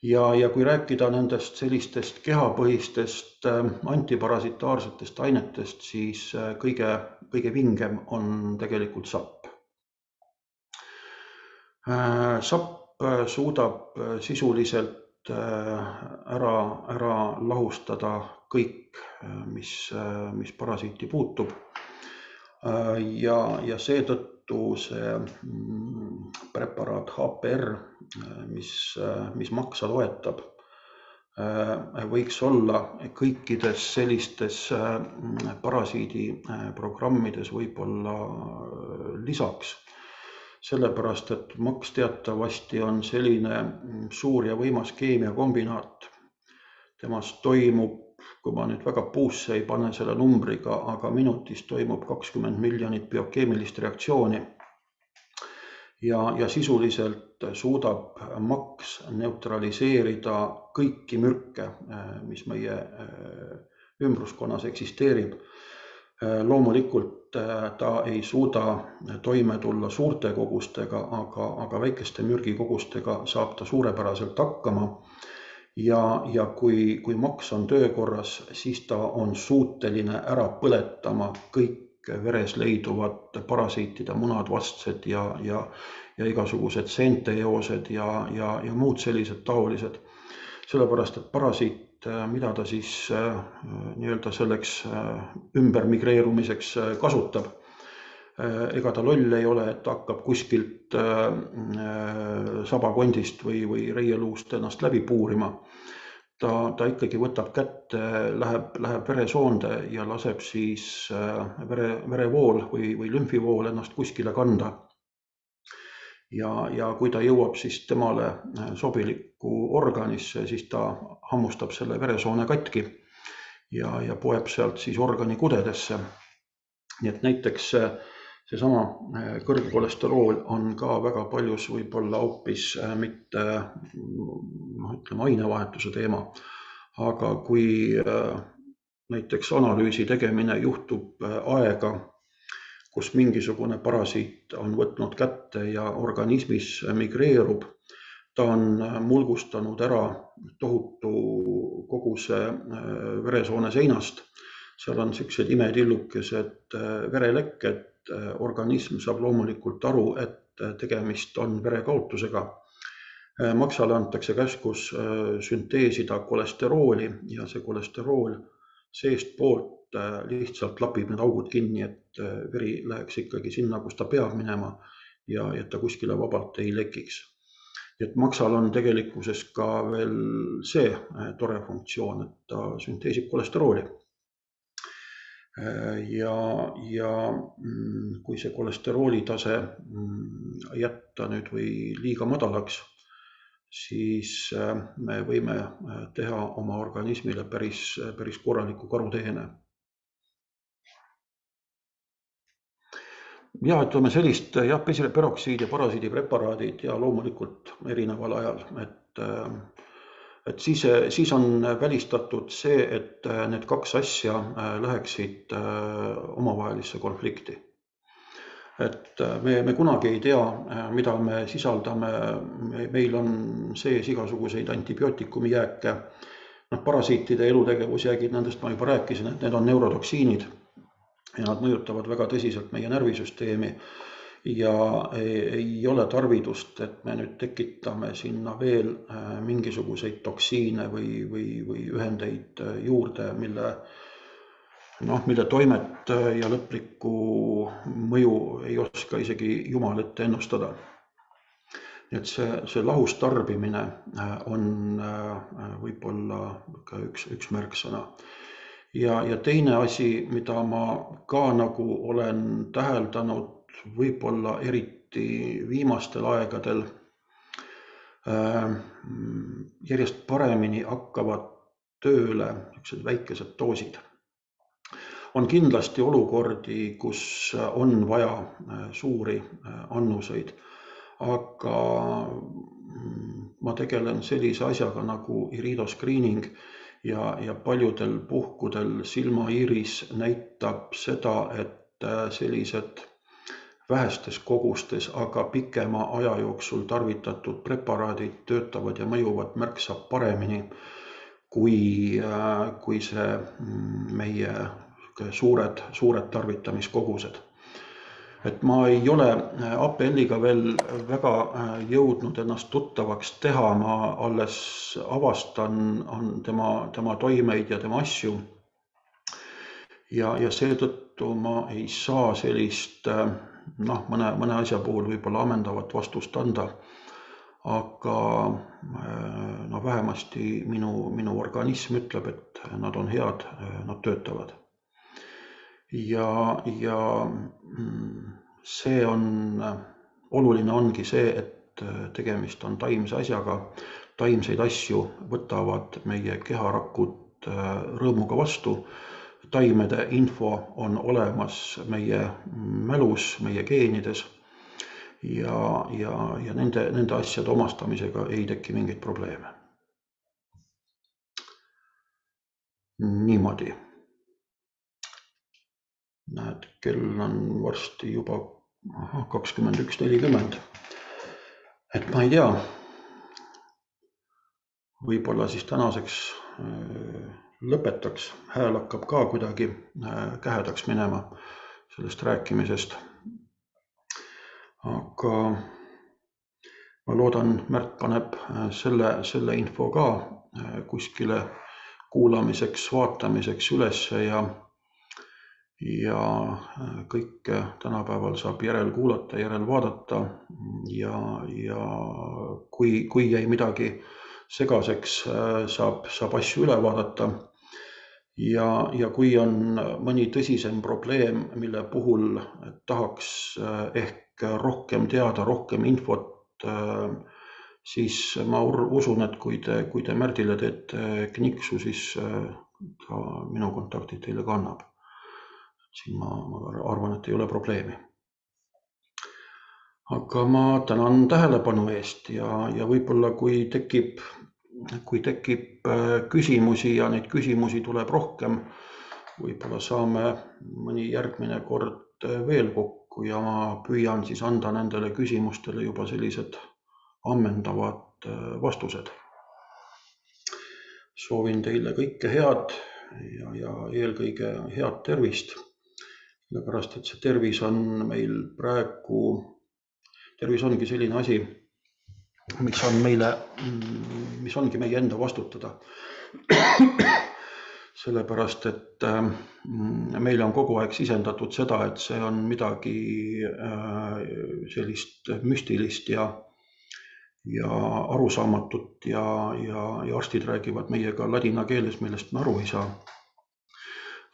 Ja kui rääkida nendest sellistest kehapõhistest antiparasitaarsetest ainetest, siis kõige vingem on tegelikult sapp. Sapp suudab sisuliselt ära lahustada kõik, mis parasiiti puutub ja seetõttu see preparaat HPR, mis maksa toetab, võiks olla kõikides sellistes parasiidiprogrammides võib-olla lisaks. Sellepärast, et maks teatavasti on selline suur ja võimas keemiakombinaat. Temast toimub, kui ma nüüd väga puusse ei pane selle numbriga, aga minutis toimub 20 miljonit biokeemilist reaktsiooni. Ja sisuliselt suudab maks neutraliseerida kõiki mürke, mis meie ümbruskonnas eksisteerib. Loomulikult ta ei suuda toime tulla suurte kogustega, aga väikeste mürgikogustega saab ta suurepäraselt hakkama. Ja kui maks on töökorras, siis ta on suuteline ära põletama kõik veres leiduvad parasiitide munad, vastsed ja igasugused seentejoosed ja muud sellised taolised. Sellepärast, et parasiit, mida ta siis nii-öelda selleks ümbermigreerumiseks kasutab. Ega ta loll ei ole, et hakkab kuskilt sabakondist või reieluust ennast läbi puurima. Ta ikkagi võtab kätte, läheb veresoonde ja laseb siis verevool või lümfivool ennast kuskile kanda. Ja kui ta jõuab siis temale sobilikku organisse, siis ta hammustab selle veresoone katki ja poeb sealt siis organi kudedesse. Nii et näiteks seesama kõrge kolesterool on ka väga paljus võib-olla hoopis mitte ainevahetuse teema, aga kui näiteks analüüsi tegemine juhtub aega, kus mingisugune parasiit on võtnud kätte ja organismis migreerub, ta on mulgustanud ära tohutu koguse veresoone seinast. Seal on sellised imetillukesed verelekked, organism saab loomulikult aru, et tegemist on verekaotusega. Maksale antakse käskus sünteesida kolesterooli ja see kolesterool seestpoolt lihtsalt lapib need augud kinni, et veri läheks ikkagi sinna, kus ta peab minema ja et ta kuskile vabalt ei lekiks. Et maksal on tegelikkuses ka veel see tore funktsioon, et ta sünteesib kolesterooli. Ja kui see kolesterooli tase jätta nüüd või liiga madalaks, siis me võime teha oma organismile päris korraliku karuteene. Ja ütleme sellist pesirperoksiid ja parasiidipreparaadid ja loomulikult erineval ajal, et siis on välistatud see, et need kaks asja läheksid omavahelisse konflikti. Et me kunagi ei tea, mida me sisaldame, meil on sees igasuguseid antibiootikumi jääke, parasiitide elutegevusjäägid, nendest ma juba rääkisin, et need on neurotoksiinid ja nad mõjutavad väga tõsiselt meie närvisüsteemi ja ei ole tarvidust, et me nüüd tekitame sinna veel mingisuguseid toksiine või ühendeid juurde, mille toimet ja lõplikku mõju ei oska isegi jumal ette ennustada. Et see lahus tarbimine on võib-olla ka üks märksõna. Ja teine asi, mida ma ka nagu olen täheldanud võib-olla eriti viimastel aegadel, järjest paremini hakkavad tööle niisugused väikesed doosid. On kindlasti olukordi, kus on vaja suuri annuseid, aga ma tegelen sellise asjaga nagu iriidoscreening ja paljudel puhkudel silmaiiris näitab seda, et sellised vähestes kogustes, aga pikema aja jooksul tarvitatud preparaadid töötavad ja mõjuvad märksa paremini kui see meie suured tarvitamiskogused. Et ma ei ole APL-iga veel väga jõudnud ennast tuttavaks teha, ma alles avastan tema toimeid ja tema asju. Ja seetõttu ma ei saa sellist, mõne asja puhul võib-olla ammendavat vastust anda, aga vähemasti minu organism ütleb, et nad on head, nad töötavad. Ja see on, oluline ongi see, et tegemist on taimse asjaga, taimseid asju võtavad meie keharakud rõõmuga vastu, taimede info on olemas meie mälus, meie geenides ja nende asjade omastamisega ei teki mingeid probleeme. Niimoodi. Näed, kell on varsti juba 21:40. Et ma ei tea, võib-olla siis tänaseks lõpetaks, hääl hakkab ka kuidagi kähedaks minema sellest rääkimisest. Aga ma loodan, Märt paneb selle info ka kuskile kuulamiseks, vaatamiseks ülesse ja kõike tänapäeval saab järel kuulata, järel vaadata ja kui jäi midagi segaseks, saab asju üle vaadata ja kui on mõni tõsisem probleem, mille puhul tahaks ehk rohkem teada, rohkem infot, siis ma usun, et kui te Märdile teete kniksu, siis ta minu kontaktid teile ka annab. Siin ma arvan, et ei ole probleemi. Aga ma tänan tähelepanu eest ja võib-olla kui tekib küsimusi ja neid küsimusi tuleb rohkem, võib-olla saame mõni järgmine kord veel kokku ja ma püüan siis anda nendele küsimustele juba sellised ammendavad vastused. Soovin teile kõike head ja eelkõige head tervist. Sellepärast, et see tervis on meil praegu, tervis ongi selline asi, mis ongi meie enda vastutada. sellepärast et meile on kogu aeg sisendatud seda, et see on midagi sellist müstilist ja arusaamatut ja arstid räägivad meiega ladina keeles, millest me aru ei saa.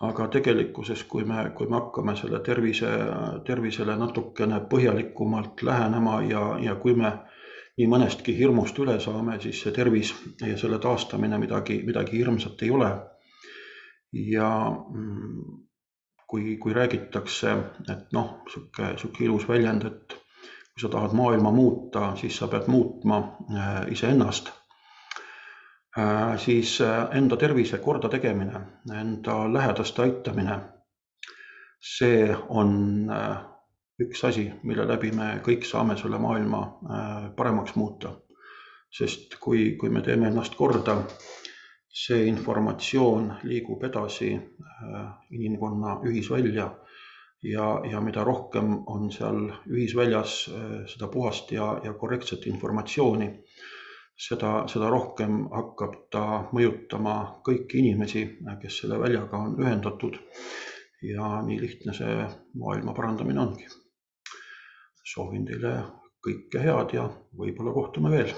Aga tegelikkuses, kui me hakkame selle tervisele natukene põhjalikumalt lähenema ja kui me nii mõnestki hirmust üle saame, siis see tervis ja selle taastamine midagi hirmsat ei ole. Ja kui räägitakse, et sihuke ilus väljend, et kui sa tahad maailma muuta, siis sa pead muutma iseennast, siis enda tervise korda tegemine, enda lähedaste aitamine, see on üks asi, mille läbi me kõik saame selle maailma paremaks muuta. Sest kui me teeme ennast korda, see informatsioon liigub edasi inimkonna ühisvälja ja mida rohkem on seal ühisväljas seda puhast ja korrektset informatsiooni, seda rohkem hakkab ta mõjutama kõiki inimesi, kes selle väljaga on ühendatud. Ja nii lihtne see maailma parandamine ongi. Soovin teile kõike head ja võib-olla kohtume veel.